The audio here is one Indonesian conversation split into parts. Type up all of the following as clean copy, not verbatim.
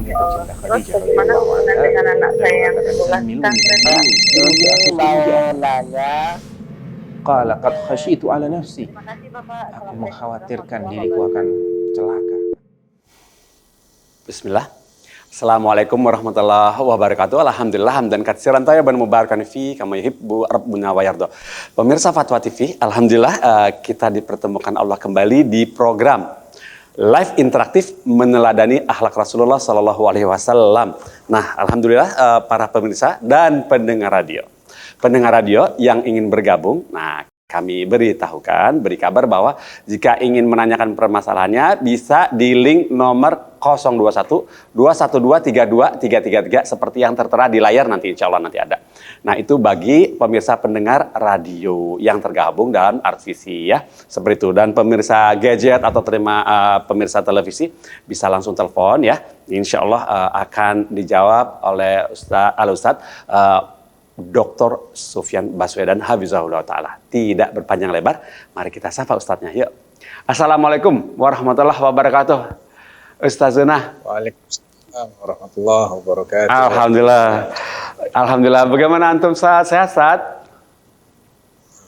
dia tercinta Terus Khadijah bagaimana radhiyallahu hubungan anha dengan anak dan saya yang mengatakan sebulan zamiluni Ini mau nanya. qala qad khasyitu ala nafsi, Terima kasih Bapak. aku Assalamualaikum mengkhawatirkan warahmatullahi diriku akan celaka. Bismillah. Assalamualaikum warahmatullahi wabarakatuh. Alhamdulillah hamdan katsiran thayyiban mubarakan fi kama yuhibbu rabbuna wa yarda. Pemirsa Fatwa TV, alhamdulillah kita dipertemukan Allah kembali di program live interaktif meneladani akhlak Rasulullah Sallallahu Alaihi Wasallam. Nah, alhamdulillah para pemirsa dan pendengar radio. Pendengar radio yang ingin bergabung, nah kami beri kabar bahwa jika ingin menanyakan permasalahannya bisa di link nomor 021 212 32 333 seperti yang tertera di layar nanti, insya Allah nanti ada. Nah itu bagi pemirsa pendengar radio yang tergabung dalam RTVC ya, seperti itu. Dan pemirsa gadget atau pemirsa televisi bisa langsung telepon ya, insya Allah akan dijawab oleh Ustadz Dr. Sufyan Baswedan Hafizahullah Ta'ala. Tidak berpanjang lebar, mari kita sapa Ustadznya. Yuk. Assalamualaikum warahmatullahi wabarakatuh. Ustazuna. Waalaikumsalam warahmatullahi wabarakatuh. Alhamdulillah. Alhamdulillah. Bagaimana antum sehat?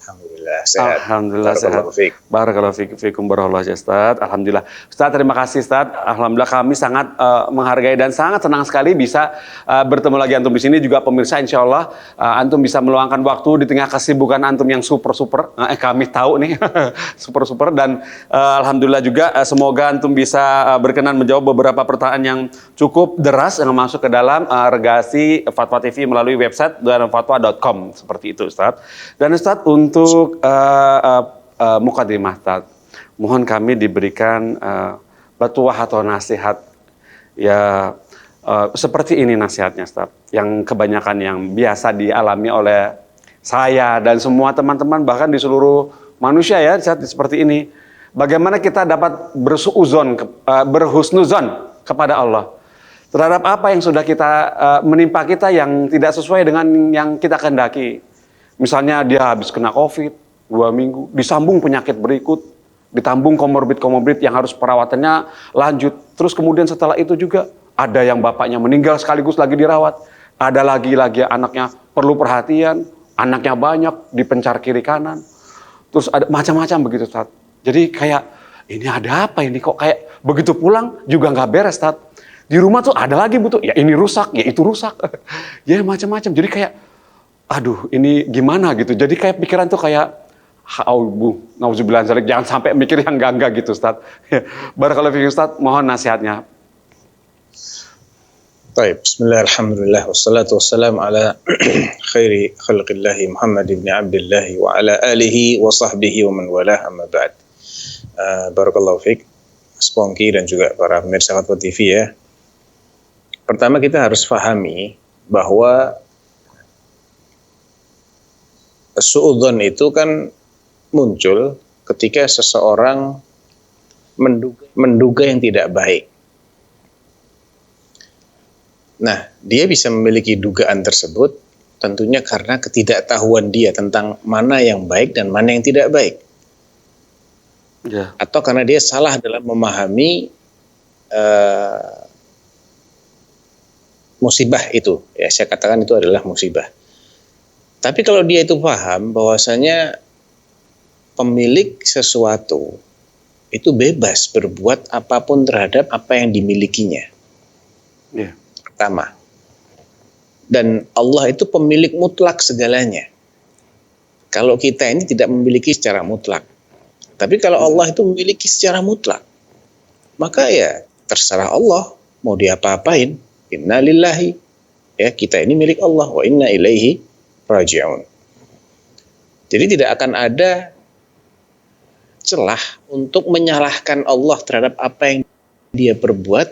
Alhamdulillah sehat. Alhamdulillah sehat. Barakallahu fikum barakallahu Ustaz. Alhamdulillah. Ustaz, terima kasih Ustaz. Alhamdulillah kami sangat menghargai dan sangat senang sekali bisa bertemu lagi antum di sini, juga pemirsa, insyaallah antum bisa meluangkan waktu di tengah kesibukan antum yang super. Kami tahu nih super dan alhamdulillah juga semoga antum bisa berkenan menjawab beberapa pertanyaan yang cukup deras yang masuk ke dalam regasi Fatwa TV melalui website fatwa.com seperti itu Ustaz. Dan Ustaz, untuk mukadimah Ustaz, mohon kami diberikan batuah atau nasihat ya seperti ini nasihatnya Ustaz, yang kebanyakan yang biasa dialami oleh saya dan semua teman-teman bahkan di seluruh manusia ya saat seperti ini. Bagaimana kita dapat berhusnuzon kepada Allah terhadap apa yang sudah kita menimpa kita yang tidak sesuai dengan yang kita kehendaki. Misalnya dia habis kena COVID 2 minggu, disambung penyakit berikut, ditambung komorbid yang harus perawatannya lanjut. Terus kemudian setelah itu juga ada yang bapaknya meninggal sekaligus lagi dirawat. Ada lagi anaknya perlu perhatian, anaknya banyak, dipencar kiri kanan. Terus ada macam-macam begitu, Ustaz. Jadi kayak ini ada apa ini kok kayak begitu pulang juga nggak beres, Ustaz. Di rumah tuh ada lagi butuh, ya ini rusak, ya itu rusak. Ya macam-macam. Jadi kayak aduh, ini gimana gitu. Jadi kayak pikiran tuh kayak nauzubillah, jangan sampai mikir yang enggak gitu, Ustaz. Barakallahu fiikum Ustaz, mohon nasihatnya. Baik, bismillah, alhamdulillah, wassalatu wassalamu ala khairi khalqillahi Muhammad ibn Abdullah wa ala alihi wa sahbihi wa man walah, amma ba'd. Barakallahu fiik, Mas Pongki dan juga para pemirsa Fatwa TV ya. Pertama kita harus pahami bahwa suudzon itu kan muncul ketika seseorang menduga yang tidak baik. Nah, dia bisa memiliki dugaan tersebut tentunya karena ketidaktahuan dia tentang mana yang baik dan mana yang tidak baik. Atau karena dia salah dalam memahami musibah itu. Ya, saya katakan itu adalah musibah. Tapi kalau dia itu paham bahwasanya pemilik sesuatu itu bebas berbuat apapun terhadap apa yang dimilikinya. Pertama. Dan Allah itu pemilik mutlak segalanya. Kalau kita ini tidak memiliki secara mutlak. Tapi kalau Allah itu memiliki secara mutlak, maka ya terserah Allah mau diapa-apain. Inna lillahi. Ya, kita ini milik Allah, wa inna ilaihi raji'un. Jadi tidak akan ada celah untuk menyalahkan Allah terhadap apa yang dia perbuat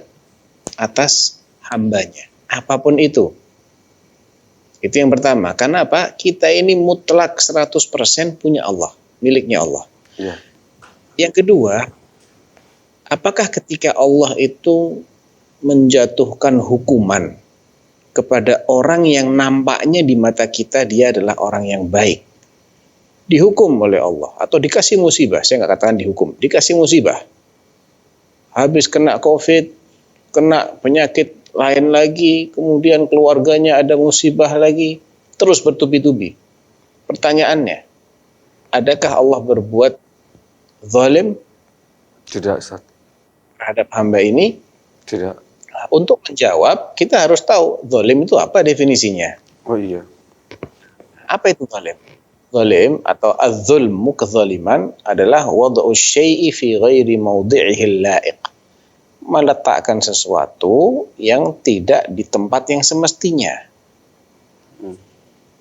atas hambanya, apapun itu. Itu yang pertama. Karena apa? Kita ini mutlak 100% punya Allah, miliknya Allah. Ya. Yang kedua, apakah ketika Allah itu menjatuhkan hukuman kepada orang yang nampaknya di mata kita dia adalah orang yang baik, dihukum oleh Allah atau dikasih musibah, saya nggak katakan dihukum, dikasih musibah, habis kena COVID, kena penyakit lain lagi, kemudian keluarganya ada musibah lagi, terus bertubi-tubi. Pertanyaannya, adakah Allah berbuat zalim Tidak, Ustaz. terhadap hamba ini? Tidak. Untuk menjawab, kita harus tahu zalim itu apa definisinya. Oh iya. Apa itu zalim? Zalim atau az-zulmu, kezaliman adalah wad'u syai'i fi ghairi mawdi'ihi al-la'iq. Meletakkan sesuatu yang tidak di tempat yang semestinya.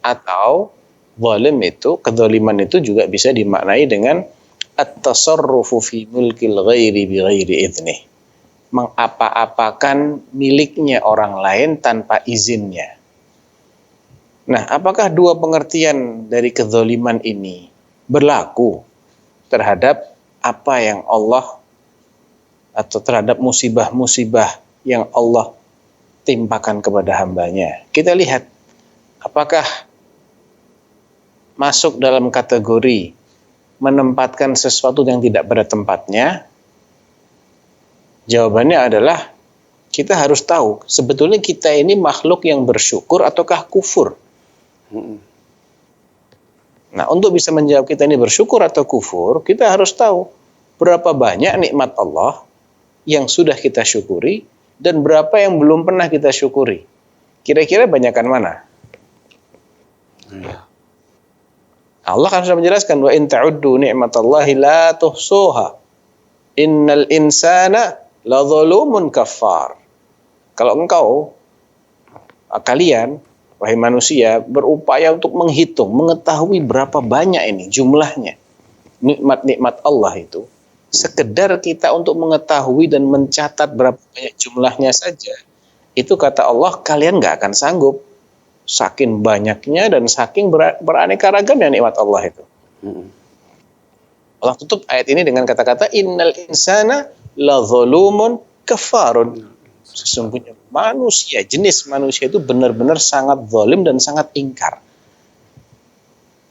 Atau zalim itu, kezaliman itu juga bisa dimaknai dengan at-tasarrufu fi mulkil ghairi bi ghairi idnih. Mengapa-apakan miliknya orang lain tanpa izinnya. Nah, apakah dua pengertian dari kezaliman ini berlaku terhadap apa yang Allah atau terhadap musibah-musibah yang Allah timpakan kepada hambanya? Kita lihat apakah masuk dalam kategori menempatkan sesuatu yang tidak pada tempatnya? Jawabannya adalah kita harus tahu sebetulnya kita ini makhluk yang bersyukur ataukah kufur. Nah, untuk bisa menjawab kita ini bersyukur atau kufur, kita harus tahu berapa banyak nikmat Allah yang sudah kita syukuri dan berapa yang belum pernah kita syukuri. Kira-kira banyakan mana? Allah kan sudah menjelaskan, wa in ta'uddu ni'matallahi la tuhsuha. Innal insana la zalumun kafar. Kalau engkau, kalian, wahai manusia, berupaya untuk menghitung, mengetahui berapa banyak ini jumlahnya nikmat-nikmat Allah itu, sekedar kita untuk mengetahui dan mencatat berapa banyak jumlahnya saja, itu kata Allah, kalian nggak akan sanggup. Saking banyaknya dan saking beraneka ragamnya nikmat Allah itu. Allah tutup ayat ini dengan kata-kata innal insana la zalumun kafarun. Sesungguhnya manusia, jenis manusia itu benar-benar sangat zalim dan sangat ingkar.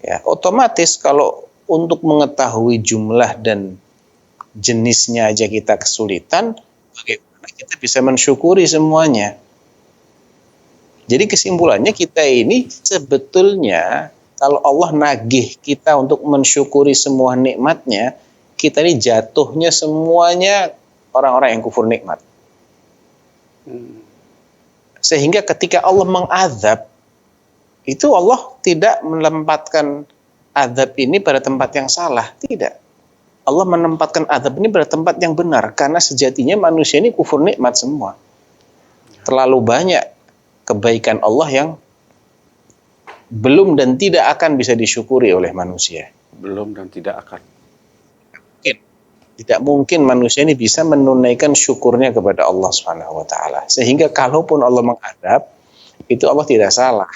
Ya, otomatis kalau untuk mengetahui jumlah dan jenisnya aja kita kesulitan, bagaimana kita bisa mensyukuri semuanya? Jadi kesimpulannya kita ini sebetulnya kalau Allah nagih kita untuk mensyukuri semua nikmatnya, kita ini jatuhnya semuanya orang-orang yang kufur nikmat. Sehingga ketika Allah mengazab, itu Allah tidak menempatkan azab ini pada tempat yang salah. Tidak. Allah menempatkan azab ini pada tempat yang benar. Karena sejatinya manusia ini kufur nikmat semua. Terlalu banyak kebaikan Allah yang belum dan tidak akan bisa disyukuri oleh manusia. Belum dan tidak akan. Tidak mungkin manusia ini bisa menunaikan syukurnya kepada Allah Subhanahu wa taala. Sehingga kalaupun Allah mengadab, itu Allah tidak salah.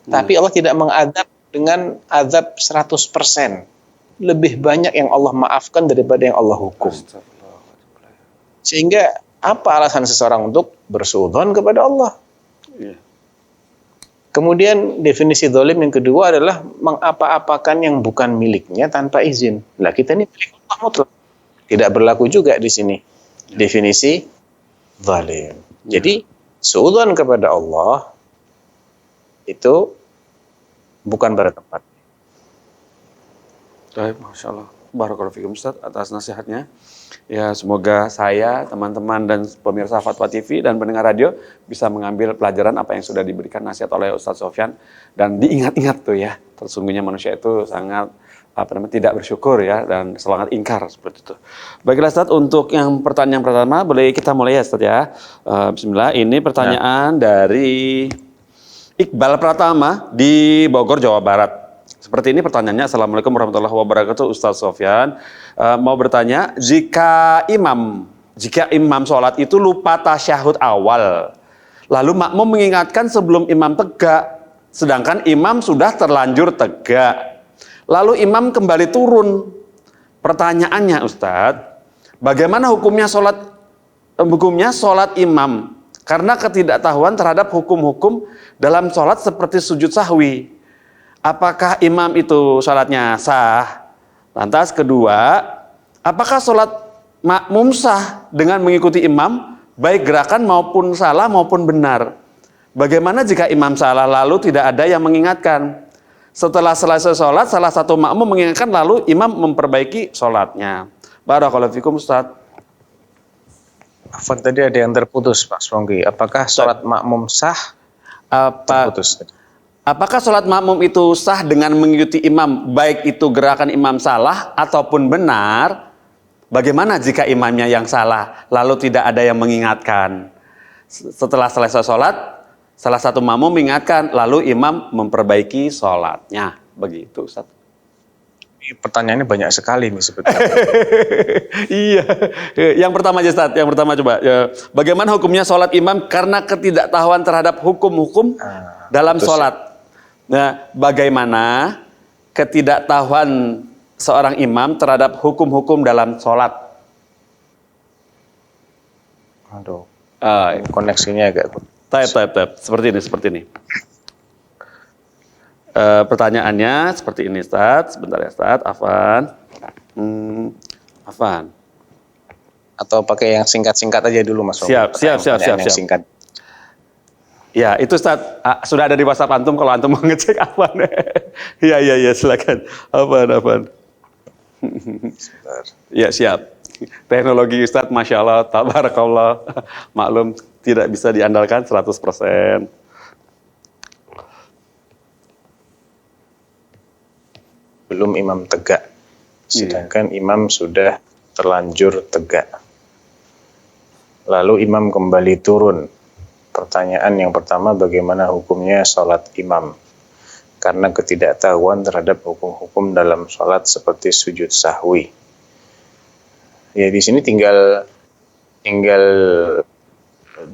Tapi Allah tidak mengadab dengan azab 100%. Lebih banyak yang Allah maafkan daripada yang Allah hukum. Sehingga apa alasan seseorang untuk bersuudzon kepada Allah? Kemudian definisi zalim yang kedua adalah mengapa-apakan yang bukan miliknya tanpa izin. Lah kita ini milik Allah mutlak. Tidak berlaku juga di sini definisi zalim. Jadi suudzon kepada Allah itu bukan pada tempat. Baik, Masya Allah. Barakallahu fikum Ustaz atas nasihatnya. Ya, semoga saya, teman-teman dan pemirsa Fatwa TV dan pendengar radio bisa mengambil pelajaran apa yang sudah diberikan nasihat oleh Ustaz Sofyan dan diingat-ingat tuh ya. Sesungguhnya manusia itu sangat tidak bersyukur ya dan sangat ingkar seperti itu. Baiklah Ustaz, untuk yang pertanyaan pertama boleh kita mulai ya Ustaz ya. Bismillah, ini pertanyaan dari Iqbal Pratama di Bogor, Jawa Barat. Seperti ini pertanyaannya. Assalamualaikum warahmatullahi wabarakatuh Ustaz Sofyan. Mau bertanya, jika imam sholat itu lupa tasyahud awal, lalu makmum mengingatkan sebelum imam tegak, sedangkan imam sudah terlanjur tegak, lalu imam kembali turun. Pertanyaannya Ustadz, bagaimana hukumnya sholat imam karena ketidaktahuan terhadap hukum-hukum dalam sholat seperti sujud sahwi? Apakah imam itu sholatnya sah? Lantas kedua, apakah sholat makmum sah dengan mengikuti imam baik gerakan maupun salah maupun benar. Bagaimana jika imam salah lalu tidak ada yang mengingatkan? Setelah selesai sholat, salah satu makmum mengingatkan lalu imam memperbaiki sholatnya. Barakallahu fikum Ustaz. Afwan, tadi ada yang terputus Pak Sronggi. Apakah sholat makmum sah? Terputus. Apakah sholat makmum itu sah dengan mengikuti imam, baik itu gerakan imam salah ataupun benar? Bagaimana jika imamnya yang salah, lalu tidak ada yang mengingatkan? Setelah selesai sholat, salah satu makmum mengingatkan, lalu imam memperbaiki sholatnya. Begitu Ustaz. Ini pertanyaannya banyak sekali nih sebetulnya. Iya. Yang pertama aja Ustaz, yang pertama coba. Ya. Bagaimana hukumnya sholat imam karena ketidaktahuan terhadap hukum-hukum dalam sholat? Nah, bagaimana ketidaktahuan seorang imam terhadap hukum-hukum dalam sholat? Aduh, koneksinya agak... Type. Seperti ini. Pertanyaannya seperti ini, Ustaz. Sebentar ya, Ustaz. Afwan. Atau pakai yang singkat-singkat aja dulu, Mas. Siap. Singkat. Ya, itu Ustaz. Sudah ada di WhatsApp Antum kalau Antum mau ngecek Afwan. Iya, silakan. Afwan. Ya, siap. Teknologi Ustaz, Masya Allah, tabarakallah. Maklum, tidak bisa diandalkan 100%. Belum imam tegak, sedangkan imam sudah terlanjur tegak. Lalu imam kembali turun. Pertanyaan yang pertama, bagaimana hukumnya sholat imam? Karena ketidaktahuan terhadap hukum-hukum dalam sholat seperti sujud sahwi. Ya, di sini tinggal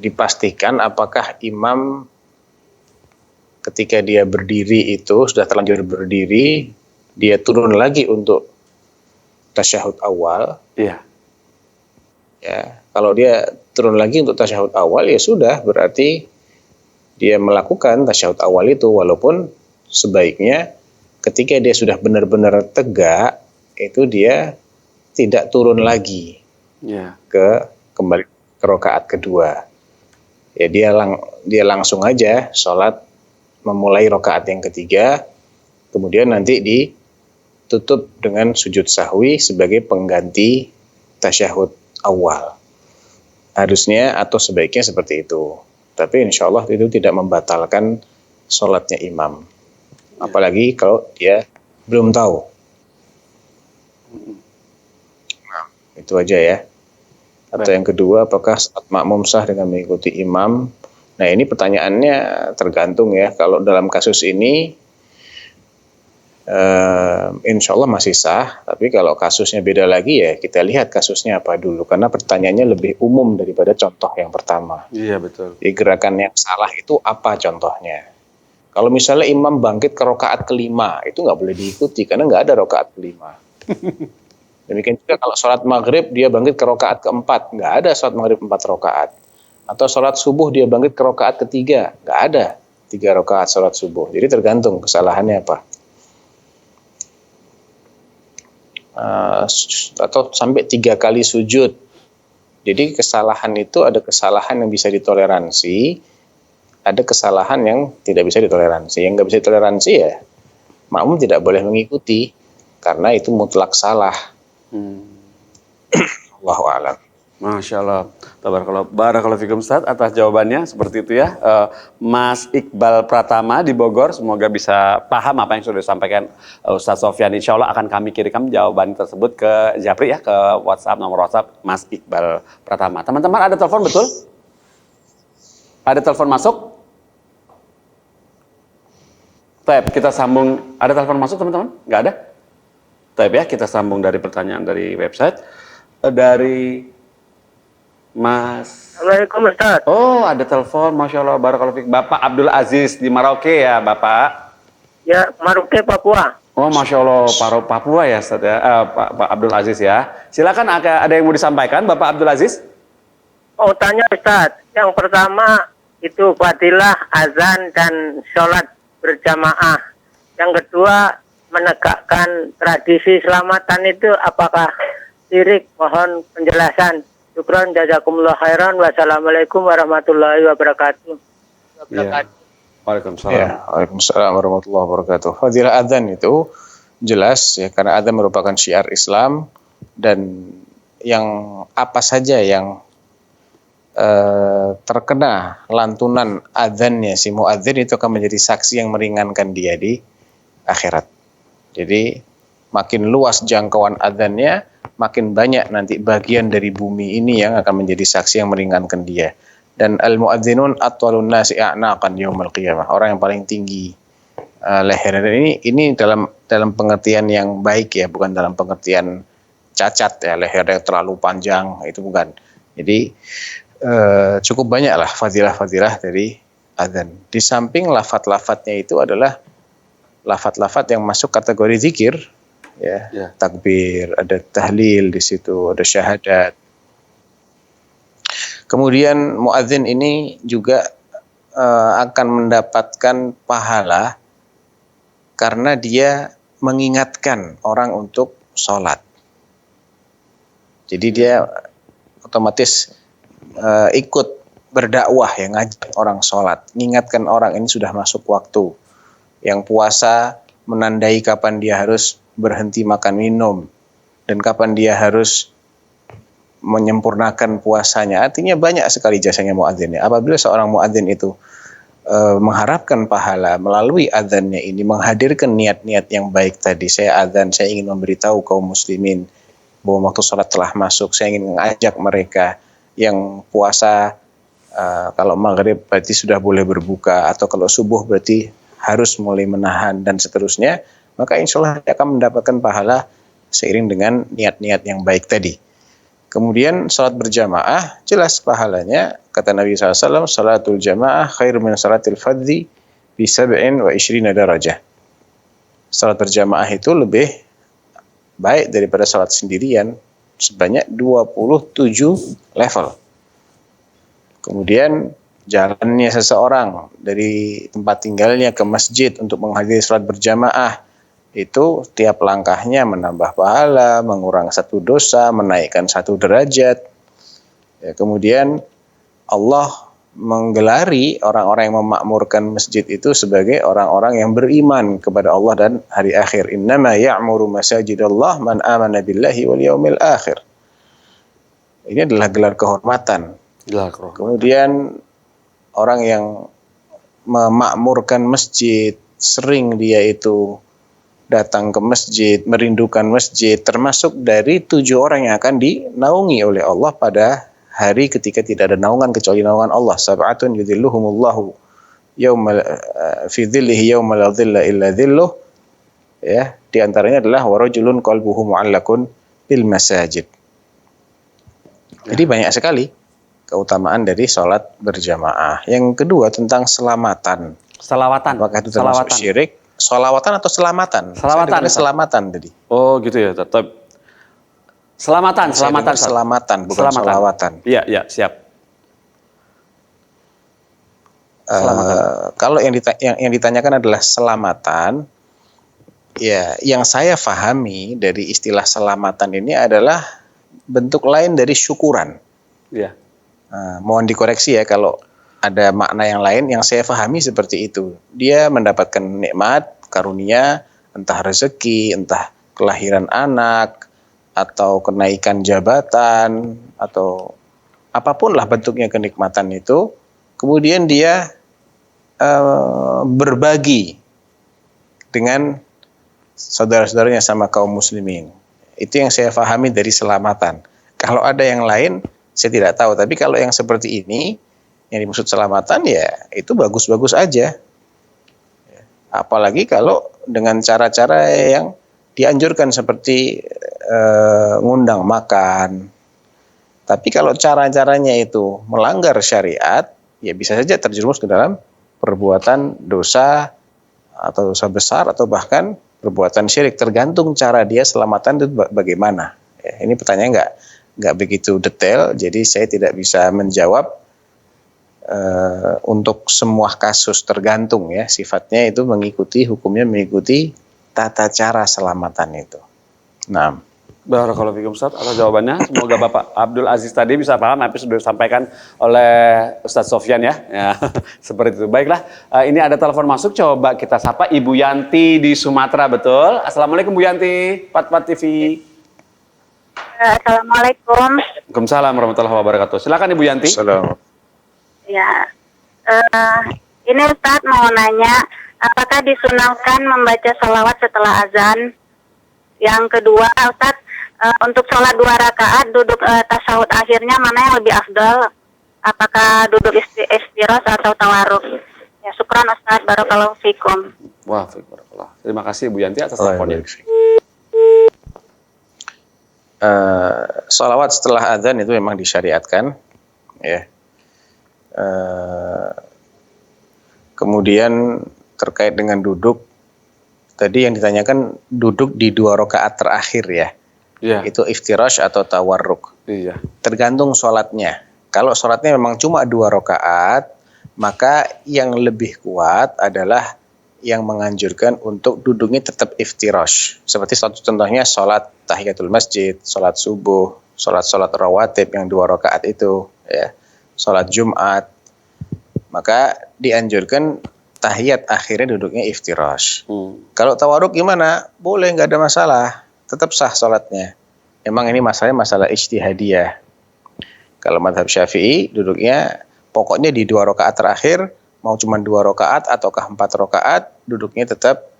dipastikan apakah imam ketika dia berdiri itu sudah terlanjur berdiri, dia turun lagi untuk tasyahud awal. Iya. Ya, kalau dia turun lagi untuk tasyahud awal, ya sudah, berarti dia melakukan tasyahud awal itu, walaupun sebaiknya ketika dia sudah benar-benar tegak, itu dia tidak turun lagi kembali ke rakaat kedua. Ya, dia langsung aja sholat, memulai rakaat yang ketiga, kemudian nanti ditutup dengan sujud sahwi sebagai pengganti tasyahud awal. Harusnya atau sebaiknya seperti itu. Tapi insya Allah itu tidak membatalkan sholatnya imam. Apalagi kalau dia belum tahu. Nah, itu aja ya. Atau yang kedua, apakah salat makmum sah dengan mengikuti imam? Nah, ini pertanyaannya tergantung ya. Kalau dalam kasus ini, insya Allah masih sah. Tapi kalau kasusnya beda lagi ya, kita lihat kasusnya apa dulu. Karena pertanyaannya lebih umum daripada contoh yang pertama. Iya, betul. Di gerakan yang salah itu apa contohnya? Kalau misalnya imam bangkit ke rakaat kelima, itu nggak boleh diikuti karena nggak ada rakaat kelima. Demikian juga kalau sholat maghrib dia bangkit ke rakaat keempat, nggak ada sholat maghrib 4 rakaat. Atau sholat subuh dia bangkit ke rakaat ketiga, nggak ada 3 rakaat sholat subuh. Jadi tergantung kesalahannya apa. Atau sampai 3 kali sujud. Jadi kesalahan itu ada kesalahan yang bisa ditoleransi, ada kesalahan yang tidak bisa ditoleransi. Yang nggak bisa ditoleransi ya makmum tidak boleh mengikuti karena itu mutlak salah. Allahu a'lam. Masya Allah. Barakallahu fikum Ustaz atas jawabannya seperti itu ya. Mas Iqbal Pratama di Bogor, semoga bisa paham apa yang sudah disampaikan Ustaz Sofyan. Insya Allah akan kami kirimkan jawaban tersebut ke Japri ya, ke WhatsApp, nomor WhatsApp Mas Iqbal Pratama. Teman-teman ada telepon betul? Ada telepon masuk? Tep, kita sambung. Ada telepon masuk teman-teman? Nggak ada? Tep ya, kita sambung dari pertanyaan dari website. Dari Mas. Assalamualaikum Ustaz. Oh, ada telepon, Masya Allah, barakallahu fiik. Bapak Abdul Aziz di Merauke ya, Bapak? Ya, Merauke, Papua. Oh, Masya Allah, Papua ya, Ustaz ya. Pak Abdul Aziz ya. Silakan, ada yang mau disampaikan, Bapak Abdul Aziz? Oh, tanya Ustaz. Yang pertama itu fadilah azan dan sholat berjamaah. Yang kedua, menegakkan tradisi selamatan itu apakah syirik? Mohon penjelasan. Syukran, jazakumullah khairan. Wassalamualaikum warahmatullahi wabarakatuh. Ya. Waalaikumsalam. Ya, Waalaikumsalam warahmatullahi wabarakatuh. Fadilah adzan itu jelas ya, karena adzan merupakan syiar Islam, dan yang apa saja yang terkena lantunan adzannya si muadzin itu akan menjadi saksi yang meringankan dia di akhirat. Jadi makin luas jangkauan adzannya, makin banyak nanti bagian dari bumi ini yang akan menjadi saksi yang meringankan dia. Dan al-muadzinun atwalun nasi a'naqan yaumil qiyamah. Orang yang paling tinggi lehernya ini dalam pengertian yang baik ya, bukan dalam pengertian cacat ya, lehernya terlalu panjang, itu bukan. Jadi cukup banyaklah fadilah-fadilah dari adzan. Di samping lafat-lafatnya itu adalah lafat-lafat yang masuk kategori zikir ya, takbir, ada tahlil di situ, ada syahadat. Kemudian muadzin ini juga akan mendapatkan pahala karena dia mengingatkan orang untuk sholat. Jadi dia otomatis ikut berdakwah, yang ngajak orang sholat, mengingatkan orang ini sudah masuk waktu. Yang puasa menandai kapan dia harus berhenti makan minum dan kapan dia harus menyempurnakan puasanya. Artinya banyak sekali jasanya muadzin. Apabila seorang muadzin itu mengharapkan pahala melalui adzannya ini, menghadirkan niat-niat yang baik tadi. Saya adzan, saya ingin memberitahu kaum muslimin bahwa waktu sholat telah masuk. Saya ingin mengajak mereka yang puasa, kalau maghrib berarti sudah boleh berbuka, atau kalau subuh berarti harus mulai menahan, dan seterusnya. Maka insya Allah dia akan mendapatkan pahala seiring dengan niat-niat yang baik tadi. Kemudian salat berjamaah, jelas pahalanya. Kata Nabi SAW, salatul jamaah khair min salatil fadzi bi 27 darajah. Salat berjamaah itu lebih baik daripada salat sendirian sebanyak 27 level. Kemudian jalannya seseorang dari tempat tinggalnya ke masjid untuk menghadiri salat berjamaah, itu tiap langkahnya menambah pahala, mengurangi satu dosa, menaikkan satu derajat. Ya, kemudian Allah menggelari orang-orang yang memakmurkan masjid itu sebagai orang-orang yang beriman kepada Allah dan hari akhir. Innama ya'muru masajidallah man amana billahi wal yaumil akhir. Ini adalah gelar kehormatan. Kemudian orang yang memakmurkan masjid, sering dia itu datang ke masjid, merindukan masjid, termasuk dari 7 orang yang akan dinaungi oleh Allah pada hari ketika tidak ada naungan kecuali naungan Allah. Sab'atun yudhilluhumullahu yawma fi dhillihi yawma la dhilla illa dhilluh. Ya, di antaranya adalah warajulun qalbuhu mu'allakun bil masajid. Jadi banyak sekali keutamaan dari sholat berjamaah. Yang kedua tentang selamatan. Selawatan. Apakah itu termasuk syirik? Sholawatan atau selamatan? Selamatan. Selamatan tadi. Oh gitu ya, tetap. Selamatan, selamatan, bukan sholawatan. Iya, iya, siap. Kalau yang ditanyakan adalah selamatan, ya, yang saya pahami dari istilah selamatan ini adalah bentuk lain dari syukuran. Iya. Mohon dikoreksi ya kalau ada makna yang lain. Yang saya pahami seperti itu. Dia mendapatkan nikmat, karunia, entah rezeki, entah kelahiran anak, atau kenaikan jabatan, atau apapun lah bentuknya kenikmatan itu. Kemudian dia berbagi dengan saudara-saudaranya sama kaum muslimin. Itu yang saya pahami dari selamatan. Kalau ada yang lain, saya tidak tahu. Tapi kalau yang seperti ini, yang dimaksud selamatan, ya itu bagus-bagus aja. Apalagi kalau dengan cara-cara yang dianjurkan seperti ngundang makan. Tapi kalau cara-caranya itu melanggar syariat, ya bisa saja terjerumus ke dalam perbuatan dosa atau dosa besar, atau bahkan perbuatan syirik. Tergantung cara dia selamatan itu bagaimana. Ya, ini pertanyaan nggak begitu detail, jadi saya tidak bisa menjawab untuk semua kasus. Tergantung ya, sifatnya itu hukumnya mengikuti tata cara selamatan itu. Nah, Barakallahu fikum Ustaz atas jawabannya. Semoga Bapak Abdul Aziz tadi bisa paham apa yang sudah disampaikan oleh Ustaz Sofyan ya. Ya, seperti itu. Baiklah, ini ada telepon masuk, coba kita sapa Ibu Yanti di Sumatera, betul? Assalamualaikum Bu Yanti, Fatwa TV. Assalamualaikum. Waalaikumsalam warahmatullahi wabarakatuh. Silakan Ibu Yanti. Assalamualaikum. Ya, ini Ustadz mau nanya, apakah disunahkan membaca salawat setelah azan? Yang kedua, Ustadz, untuk sholat 2 rakaat duduk tasyahud akhirnya mana yang lebih afdal? Apakah duduk istirahat atau tawarruk? Ya, syukran Ustadz, barakallahu fikum. Wah, barakallah. Terima kasih Bu Yanti atas teleponnya. Salawat setelah azan itu memang disyariatkan, ya. Kemudian terkait dengan duduk, tadi yang ditanyakan duduk di 2 rakaat terakhir ya. Iya. Itu iftirash atau tawarruk. Iya. Tergantung sholatnya. Kalau sholatnya memang cuma 2 rakaat, maka yang lebih kuat adalah yang menganjurkan untuk duduknya tetap iftirash. Seperti satu contohnya sholat tahiyatul masjid, sholat subuh, sholat rawatib yang 2 rakaat itu, ya. Sholat Jumat. Maka dianjurkan tahiyat akhirnya duduknya iftirash. Kalau tawarruk gimana? Boleh, nggak ada masalah. Tetap sah sholatnya. Emang ini masalahnya masalah ijtihadiyah. Kalau mazhab Syafi'i duduknya pokoknya di 2 rakaat terakhir, mau cuma 2 rakaat ataukah 4 rakaat, duduknya tetap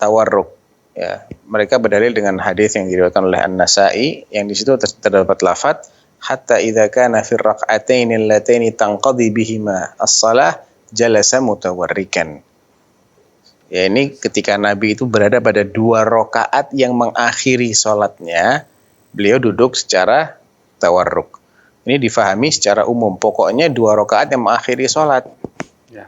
tawarruk. Ya, mereka berdalil dengan hadis yang diriwayatkan oleh An-Nasa'i yang di situ terdapat lafaz hatta idza kana fi rak'ataini allataini tanqadi bihima as-shalah jalasa mutawarrikan. Ya, ini ketika Nabi itu berada pada 2 rakaat yang mengakhiri sholatnya, beliau duduk secara tawarruk. Ini difahami secara umum, pokoknya 2 rakaat yang mengakhiri sholat.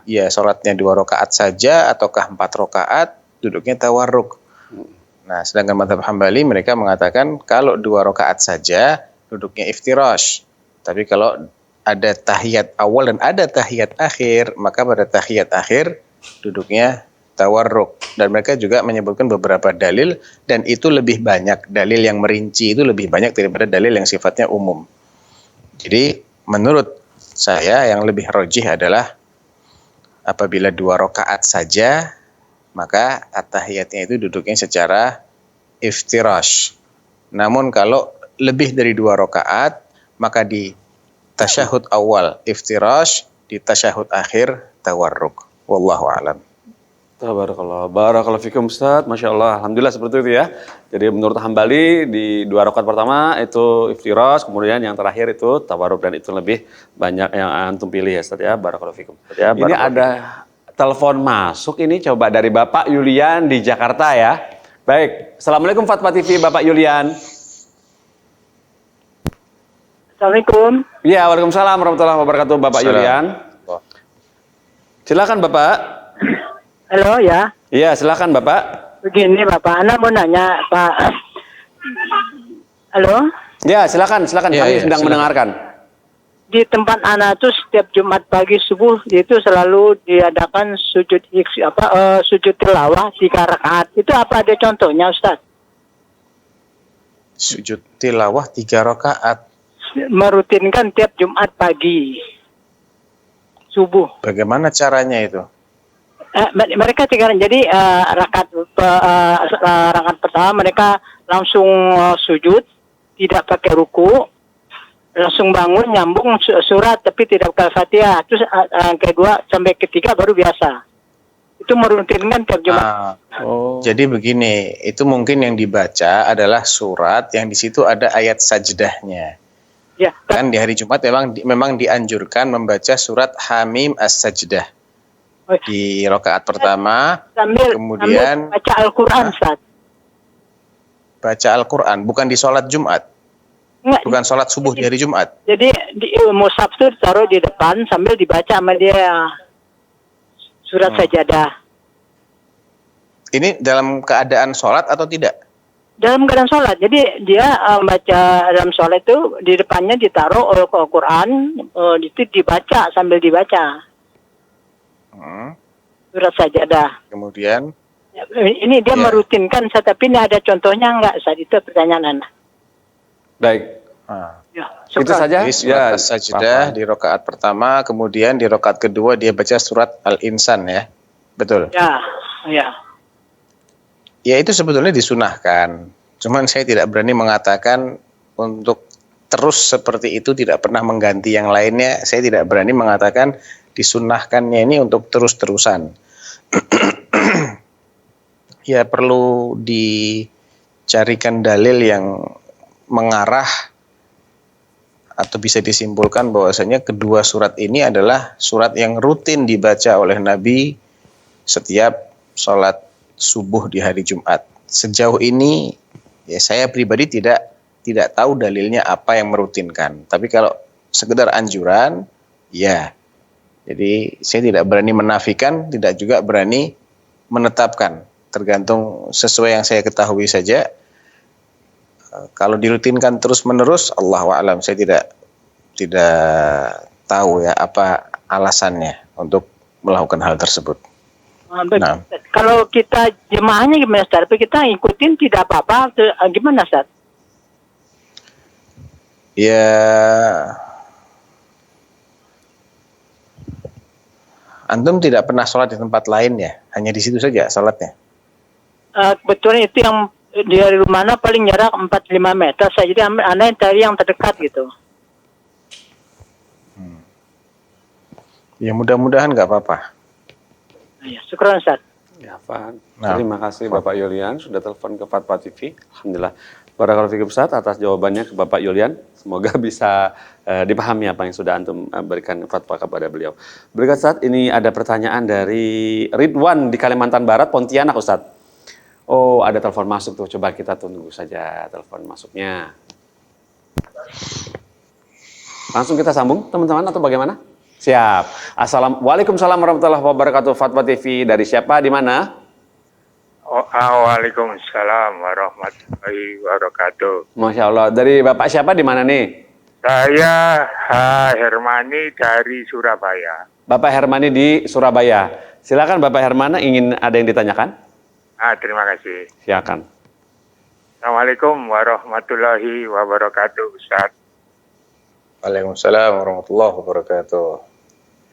Ya, sholatnya 2 rakaat saja ataukah 4 rakaat, duduknya tawarruk. Nah, sedangkan mazhab Hambali mereka mengatakan kalau 2 rakaat saja, duduknya iftirash. Tapi kalau ada tahiyat awal dan ada tahiyat akhir, maka pada tahiyat akhir duduknya tawarruk. Dan mereka juga menyebutkan beberapa dalil, dan itu lebih banyak, dalil yang merinci itu lebih banyak daripada dalil yang sifatnya umum. Jadi menurut saya yang lebih rajih adalah apabila 2 rakaat saja, maka at-tahiyatnya itu duduknya secara iftirash. Namun kalau lebih dari 2 rakaat, maka di tasyahud awal iftirash, di tasyahud akhir tawarruk. Wallahu a'lam. Tabarakallah. Barakallahu fikum Ustaz. Masya Allah. Alhamdulillah seperti itu ya. Jadi menurut Hambali di 2 rakaat pertama itu iftirash, kemudian yang terakhir itu tawarruk, dan itu lebih banyak yang antum pilih ya Ustaz ya. Barakallahu fikum. Ya, ini ada telepon masuk ini, coba dari Bapak Yulian di Jakarta ya. Baik. Assalamualaikum Fatwa TV Bapak Yulian. Assalamualaikum. Ya, waalaikumsalam warahmatullahi wabarakatuh Bapak Yulian. Silakan Bapak. Halo ya. Iya, silakan Bapak. Begini Bapak, Ana mau nanya Pak. Halo? Ya, silakan Ya, kami ya, sedang silakan. mendengarkan. Di tempat Ana tuh setiap Jumat pagi subuh itu selalu diadakan sujud tilawah 3 rakaat. Itu apa ada contohnya Ustaz? Sujud tilawah 3 rakaat. Merutinkan tiap Jumat pagi subuh. Bagaimana caranya itu? Mereka 3 jadi rakaat pertama mereka langsung sujud, tidak pakai ruku, langsung bangun nyambung surat tapi tidak pakai Fatihah. Terus kedua sampai ketiga baru biasa. Itu merutinkan tiap Jumat. Jadi begini, itu mungkin yang dibaca adalah surat yang di situ ada ayat sajdahnya. Ya. Kan di hari Jumat memang dianjurkan membaca surat Hamim As-Sajdah di rakaat pertama, kemudian baca Al-Quran, Ustaz. Baca Al-Quran, bukan di sholat Jumat, Enggak, bukan sholat subuh di hari Jumat. jadi di mushaf itu taruh di depan sambil dibaca sama dia surat sajadah. Ini dalam keadaan sholat atau tidak? Dalam keadaan sholat, jadi dia baca dalam sholat itu di depannya ditaruh Al-Quran, itu dibaca sambil dibaca surat sajadah. Kemudian Ini dia Ya. merutinkan, Ustaz, tapi ini ada contohnya nggak, Ustaz? Itu pertanyaan Anda. Baik. Ya, Itu syukran. saja. Jadi surat As-Sajdah di rakaat pertama, kemudian di rakaat kedua dia baca surat Al-Insan ya. Betul. Ya, ya. Ya itu sebetulnya disunahkan. Cuman saya tidak berani mengatakan untuk terus seperti itu, tidak pernah mengganti yang lainnya. Saya tidak berani mengatakan disunahkannya ini untuk terus-terusan. Ya perlu dicarikan dalil yang mengarah atau bisa disimpulkan bahwasanya kedua surat ini adalah surat yang rutin dibaca oleh Nabi setiap sholat subuh di hari Jumat. Sejauh ini ya saya pribadi tidak tahu dalilnya apa yang merutinkan. Tapi kalau sekedar anjuran, ya. Jadi saya tidak berani menafikan, tidak juga berani menetapkan. Tergantung sesuai yang saya ketahui saja. Kalau dirutinkan terus-menerus, Allahu a'lam, saya tidak tahu ya apa alasannya untuk melakukan hal tersebut. Nah. Kalau kita jemaahnya gimana, Ustaz? Tapi kita ikutin tidak apa-apa, gimana, Ustaz? Ya, antum tidak pernah sholat di tempat lain ya? Hanya di situ saja sholatnya? Kebetulan itu yang dari rumahnya paling jarak 4-5 meter saja. Jadi Anda yang cari yang terdekat gitu. Ya mudah-mudahan nggak apa-apa. Ya, syukran, Ustaz. Ya, Pak. Nah. Terima kasih Bapak Yulian sudah telepon ke Fatwa TV. Alhamdulillah. Barakallahu fikum Ustaz atas jawabannya ke Bapak Yulian. Semoga bisa dipahami apa yang sudah antum berikan fatwa kepada beliau. Berikut Ustaz, ini ada pertanyaan dari Ridwan di Kalimantan Barat, Pontianak Ustaz. Oh, ada telepon masuk tuh. Coba kita tunggu saja telepon masuknya. Langsung kita sambung teman-teman atau bagaimana? Siap. Waalaikumsalam warahmatullahi wabarakatuh. Fatwa TV dari siapa? Di mana? Waalaikumsalam warahmatullahi wabarakatuh. Masya Allah. Dari Bapak siapa di mana nih? Saya Hermani dari Surabaya. Bapak Hermani di Surabaya. Silakan Bapak Hermana, ingin ada yang ditanyakan? Terima kasih. Silakan. Assalamualaikum warahmatullahi wabarakatuh, Ustaz. Waalaikumsalam warahmatullahi wabarakatuh.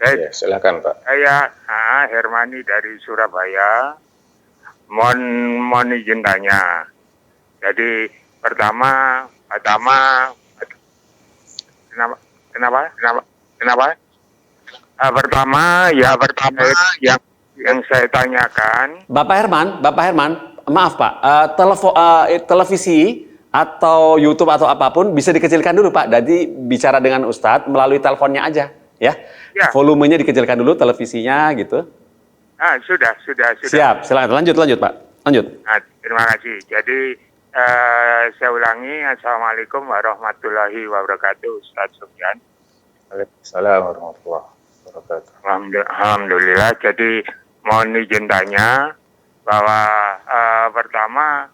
Ya, silakan Pak. Saya Hermani dari Surabaya. Mohon izin tanya. Jadi pertama kenapa? Pertama yang saya tanyakan. Bapak Herman, maaf Pak, televisi atau YouTube atau apapun bisa dikecilkan dulu Pak. Jadi bicara dengan Ustadz melalui teleponnya aja, ya. Ya. Volumenya dikecilkan dulu televisinya gitu. Sudah. Siap, silakan lanjut Pak. Lanjut. Terima kasih. Jadi saya ulangi, Assalamualaikum warahmatullahi wabarakatuh, Ustaz Sufyan. Waalaikumsalam warahmatullahi wabarakatuh. Alhamdulillah. Jadi mohon izin tanya bahwa pertama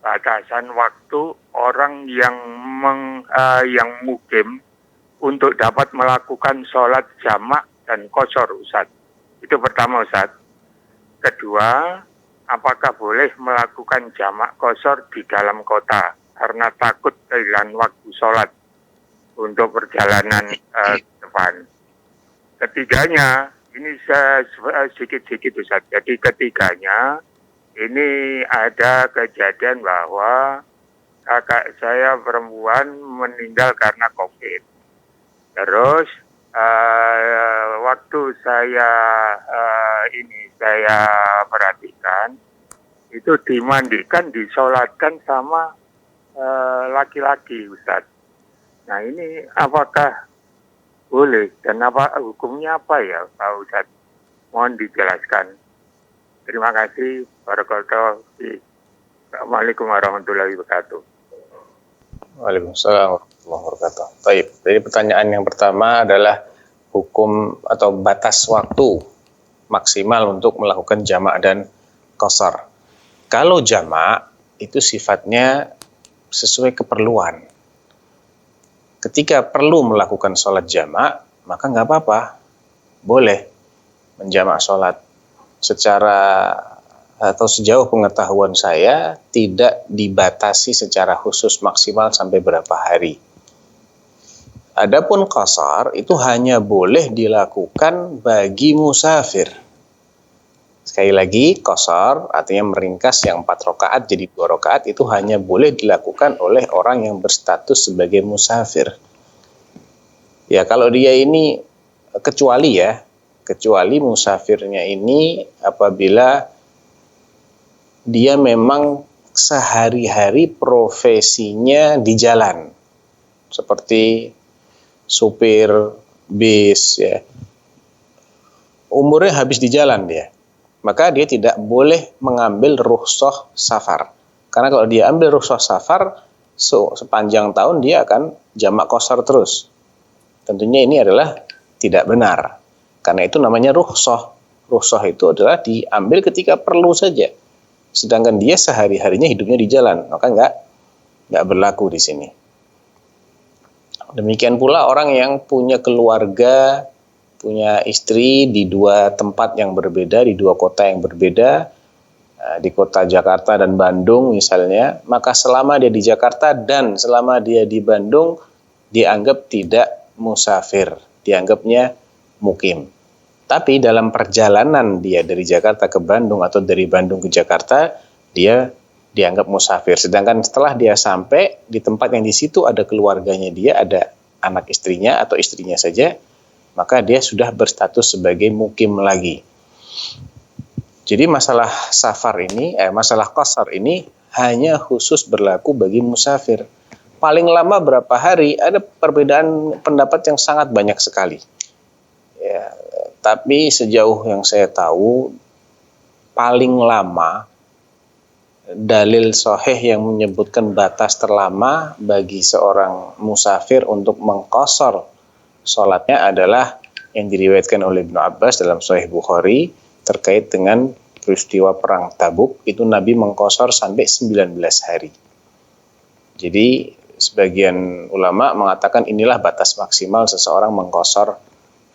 batasan waktu orang yang mukim untuk dapat melakukan sholat jamak dan qashar, Ustaz. Itu pertama, Ustaz. Kedua, apakah boleh melakukan jamak qashar di dalam kota karena takut kehilangan waktu sholat untuk perjalanan depan. Ketiganya, ini sedikit-sedikit Ustaz. Jadi ketiganya, ini ada kejadian bahwa kakak saya perempuan meninggal karena COVID. Terus waktu saya perhatikan itu dimandikan, disolatkan sama laki-laki, Ustaz. Nah ini apakah boleh dan apa hukumnya apa ya, Pak Ustaz? Mohon dijelaskan. Terima kasih. Assalamualaikum warahmatullahi wabarakatuh. Waalaikumsalam warahmatullahi wabarakatuh. Baik, jadi pertanyaan yang pertama adalah hukum atau batas waktu maksimal untuk melakukan jamak dan qashar. Kalau jamak itu sifatnya sesuai keperluan. Ketika perlu melakukan sholat jamak, maka nggak apa-apa, boleh menjamak sholat secara atau sejauh pengetahuan saya tidak dibatasi secara khusus maksimal sampai berapa hari. Adapun qasar itu hanya boleh dilakukan bagi musafir. Sekali lagi, qasar artinya meringkas yang 4 rakaat jadi 2 rakaat itu hanya boleh dilakukan oleh orang yang berstatus sebagai musafir. Ya, kalau dia ini kecuali musafirnya ini apabila dia memang sehari-hari profesinya di jalan, seperti supir bis, ya. Umurnya habis di jalan dia, maka dia tidak boleh mengambil rukhsah safar. Karena kalau dia ambil rukhsah safar, sepanjang tahun dia akan jamak qasar terus. Tentunya ini adalah tidak benar. Karena itu namanya rukhsah. Rukhsah itu adalah diambil ketika perlu saja. Sedangkan dia sehari-harinya hidupnya di jalan, maka nggak berlaku di sini. Demikian pula orang yang punya keluarga, punya istri di 2 tempat yang berbeda, di 2 kota yang berbeda, di kota Jakarta dan Bandung misalnya, maka selama dia di Jakarta dan selama dia di Bandung, dianggap tidak musafir, dianggapnya mukim. Tapi dalam perjalanan dia dari Jakarta ke Bandung atau dari Bandung ke Jakarta, dia dianggap musafir. Sedangkan setelah dia sampai di tempat yang di situ ada keluarganya dia, ada anak istrinya atau istrinya saja, maka dia sudah berstatus sebagai mukim lagi. Jadi masalah masalah qasar ini hanya khusus berlaku bagi musafir. Paling lama berapa hari, ada perbedaan pendapat yang sangat banyak sekali. Ya, tapi sejauh yang saya tahu, paling lama dalil sahih yang menyebutkan batas terlama bagi seorang musafir untuk mengqasar sholatnya adalah yang diriwayatkan oleh Ibnu Abbas dalam Sahih Bukhari terkait dengan peristiwa perang Tabuk. Itu Nabi mengqasar sampai 19 hari. Jadi sebagian ulama mengatakan inilah batas maksimal seseorang mengqasar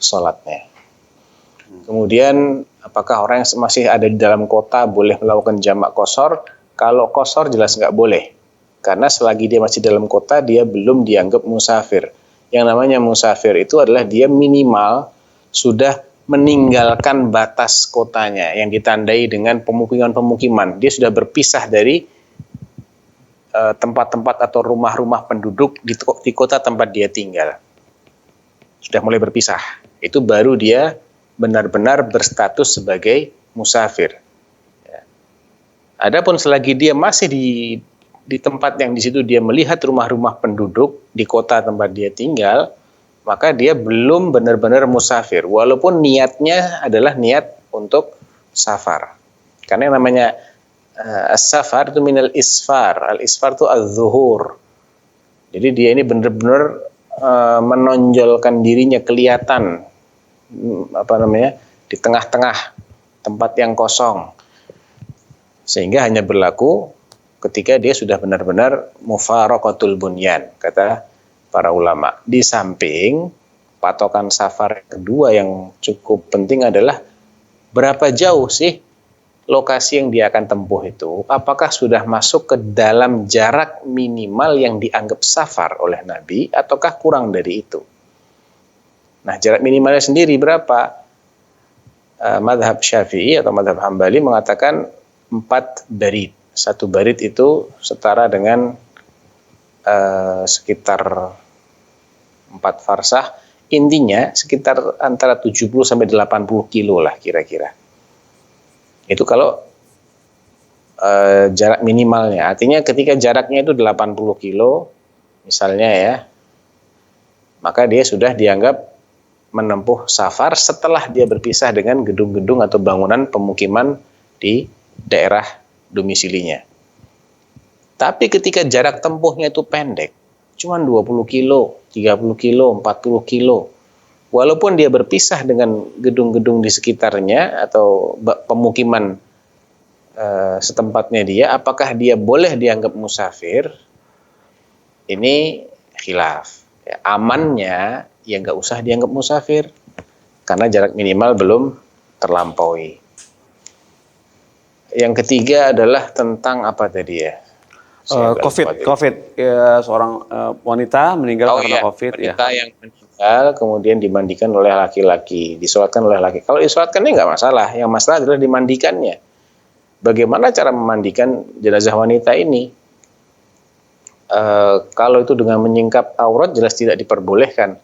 sholatnya. Kemudian apakah orang yang masih ada di dalam kota boleh melakukan jamak qasar? Kalau qasar jelas nggak boleh, karena selagi dia masih dalam kota dia belum dianggap musafir. Yang namanya musafir itu adalah dia minimal sudah meninggalkan batas kotanya yang ditandai dengan pemukiman-pemukiman. Dia sudah berpisah dari tempat-tempat atau rumah-rumah penduduk di kota tempat dia tinggal. Sudah mulai berpisah. Itu baru dia benar-benar berstatus sebagai musafir. Adapun selagi dia masih di tempat yang di situ dia melihat rumah-rumah penduduk di kota tempat dia tinggal, maka dia belum benar-benar musafir, walaupun niatnya adalah niat untuk safar. Karena yang namanya as-safar itu minal isfar. Al-isfar itu az-zuhur. Jadi dia ini benar-benar menonjolkan dirinya, kelihatan di tengah-tengah tempat yang kosong. Sehingga hanya berlaku ketika dia sudah benar-benar mufaraqatul bunyan, kata para ulama. Di samping patokan safar kedua yang cukup penting adalah berapa jauh sih lokasi yang dia akan tempuh itu, apakah sudah masuk ke dalam jarak minimal yang dianggap safar oleh Nabi ataukah kurang dari itu. Nah, jarak minimalnya sendiri berapa? Madhab Syafi'i atau madhab Hambali mengatakan 4 barid. 1 barid itu setara dengan sekitar 4 farsah. Intinya sekitar antara 70 sampai 80 kilo lah kira-kira. Itu kalau jarak minimalnya. Artinya ketika jaraknya itu 80 kilo misalnya ya, maka dia sudah dianggap menempuh safar setelah dia berpisah dengan gedung-gedung atau bangunan pemukiman di daerah domisilinya. Tapi ketika jarak tempuhnya itu pendek, cuma 20 kilo, 30 kilo, 40 kilo, walaupun dia berpisah dengan gedung-gedung di sekitarnya atau pemukiman setempatnya dia, apakah dia boleh dianggap musafir? Ini khilaf. Ya, amannya ya nggak usah dianggap musafir karena jarak minimal belum terlampaui. Yang ketiga adalah tentang apa tadi ya? Saya agak lupa tadi. COVID, ya, seorang wanita meninggal karena COVID ya. Wanita yang meninggal kemudian dimandikan oleh laki-laki, disolatkan oleh laki. Kalau disolatkan ini nggak masalah, yang masalah adalah dimandikannya. Bagaimana cara memandikan jenazah wanita ini? Kalau itu dengan menyingkap aurat jelas tidak diperbolehkan.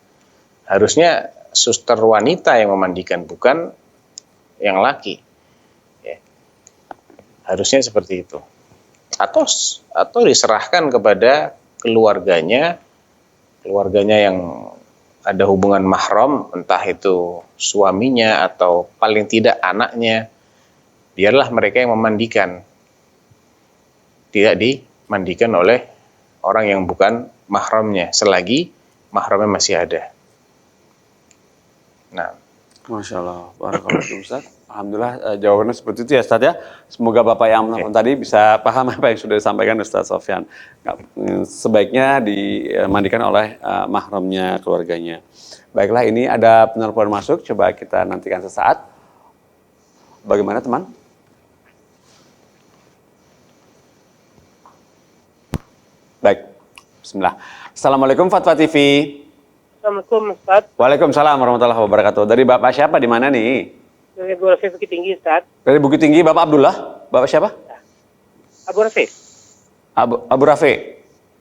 Harusnya suster wanita yang memandikan, bukan yang laki. Ya. Harusnya seperti itu. Atau diserahkan kepada keluarganya yang ada hubungan mahram, entah itu suaminya atau paling tidak anaknya. Biarlah mereka yang memandikan. Tidak dimandikan oleh orang yang bukan mahramnya, selagi mahramnya masih ada. Nah, Masya Allah, barakallahu Ustaz. Alhamdulillah jawabannya seperti itu ya Ustaz ya. Semoga Bapak yang menonton tadi bisa paham apa yang sudah disampaikan Ustaz Sofyan. Sebaiknya dimandikan oleh mahramnya, keluarganya. Baiklah, ini ada penelpon masuk, coba kita nantikan sesaat. Bagaimana teman? Baik, bismillah. Assalamualaikum Fatwa TV. Assalamualaikum Ustaz. Waalaikumsalam warahmatullahi wabarakatuh. Dari Bapak siapa, di mana nih? Dari Abu Rafi Bukit Tinggi Ustaz. Dari Bukit Tinggi, Bapak Abdullah? Bapak siapa? Abu Rafi. Abu Rafi?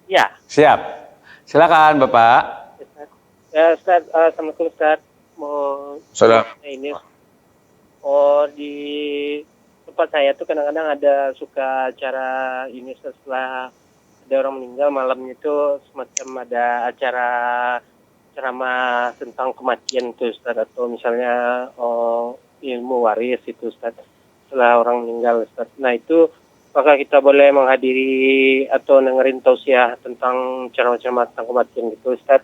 Ya. Siap. Silakan Bapak. Ustaz. Ya Ustaz, Assalamualaikum Ustaz. Mau Salam. ini di tempat saya tuh kadang-kadang ada suka acara ini setelah ada orang meninggal malamnya itu semacam ada acara ceramah tentang kematian itu Ustaz, atau misalnya ilmu waris itu Ustaz setelah orang meninggal Ustaz. Nah itu apakah kita boleh menghadiri atau dengerin tausiah tentang ceramah-ceramah tentang kematian gitu Ustaz?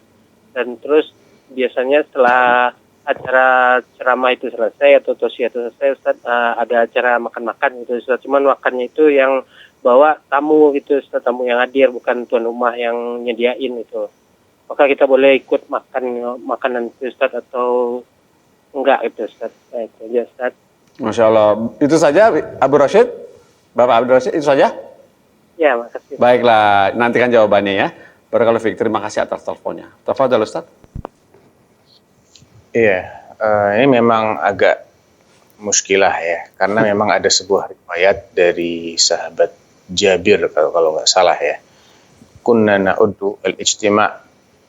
Dan terus biasanya setelah acara ceramah itu selesai atau tausiah itu selesai Ustaz, ada acara makan-makan gitu Ustaz. Cuman makannya itu yang bawa tamu gitu Ustaz, tamu yang hadir, bukan tuan rumah yang nyediain itu. Apakah kita boleh ikut makan makanan itu Ustaz atau enggak itu Ustaz? Nah, itu aja Ustaz. Masya Allah. Itu saja Abu Rashid? Bapak Abdul Rashid, itu saja? Ya, makasih. Baiklah, nantikan jawabannya ya. Barakallahu fiik. Terima kasih atas teleponnya. Tafadhal Ustaz. Iya, ini memang agak muskilah ya, karena memang ada sebuah riwayat dari sahabat Jabir kalau nggak salah ya. Kunna na'uddu al-ijtima'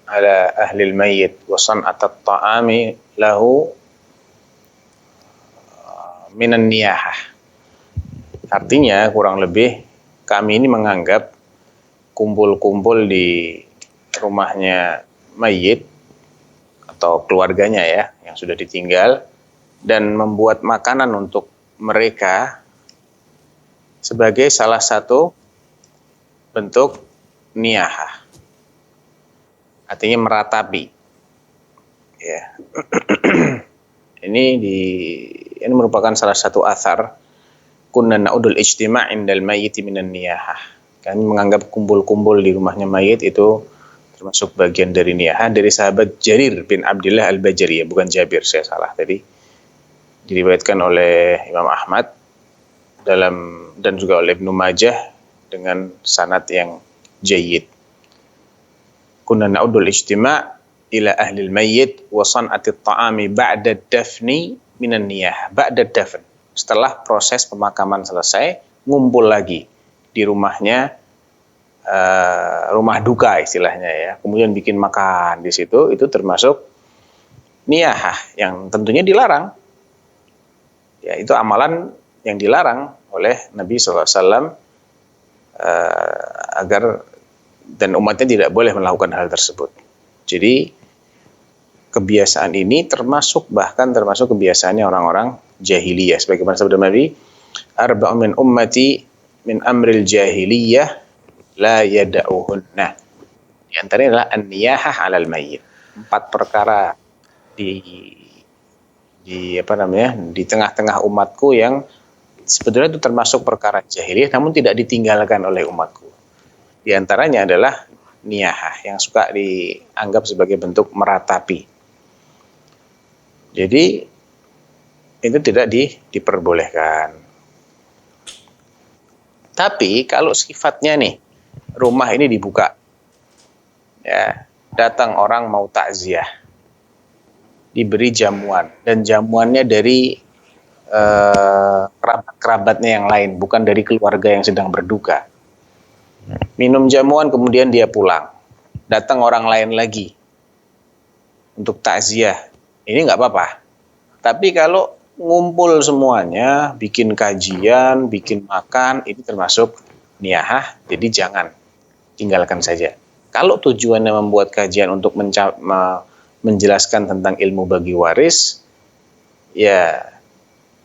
ala ahli al-mayyit wa san'at at-ta'ami lahu minan niyahah. Artinya kurang lebih kami ini menganggap kumpul-kumpul di rumahnya mayit atau keluarganya ya yang sudah ditinggal dan membuat makanan untuk mereka sebagai salah satu bentuk niyahah. Artinya meratapi. Ya. Ini merupakan salah satu athar kunna na'udul ijtima' indal mayyiti minan niyahah. Kami menganggap kumpul-kumpul di rumahnya mayit itu termasuk bagian dari niyahah, dari sahabat Jarir bin Abdullah Al-Bajari, bukan Jabir, saya salah tadi. Diriwayatkan oleh Imam Ahmad dan juga oleh Ibnu Majah dengan sanad yang jayyid. Kunna na'udul ijtima' ila ahli al-mayyit wa san'ati at-ta'ami ba'da dafni minan niyah. Ba'da dafn, setelah proses pemakaman selesai, ngumpul lagi di rumahnya, rumah duka istilahnya ya. Kemudian bikin makan di situ, itu termasuk niyahah yang tentunya dilarang. Ya, itu amalan yang dilarang oleh Nabi SAW agar dan umatnya tidak boleh melakukan hal tersebut. Jadi kebiasaan ini termasuk kebiasaannya orang-orang jahiliyah. Sebagaimana sabda Nabi, arba'un min ummati min amril jahiliyah la yada'uhunna. Di antaranya adalah an-niyahah 'alal mayyit. 4 perkara di tengah-tengah umatku yang sebetulnya itu termasuk perkara jahiliyah namun tidak ditinggalkan oleh umatku. Di antaranya adalah niyahah yang suka dianggap sebagai bentuk meratapi. Jadi itu tidak diperbolehkan. Tapi kalau sifatnya nih, rumah ini dibuka, ya, datang orang mau takziah, diberi jamuan, dan jamuannya dari kerabat-kerabatnya yang lain, bukan dari keluarga yang sedang berduka. Minum jamuan kemudian dia pulang, datang orang lain lagi untuk takziah, ini nggak apa-apa. Tapi kalau ngumpul semuanya, bikin kajian, bikin makan, ini termasuk niyahah, jadi jangan, tinggalkan saja. Kalau tujuannya membuat kajian untuk menjelaskan tentang ilmu bagi waris, ya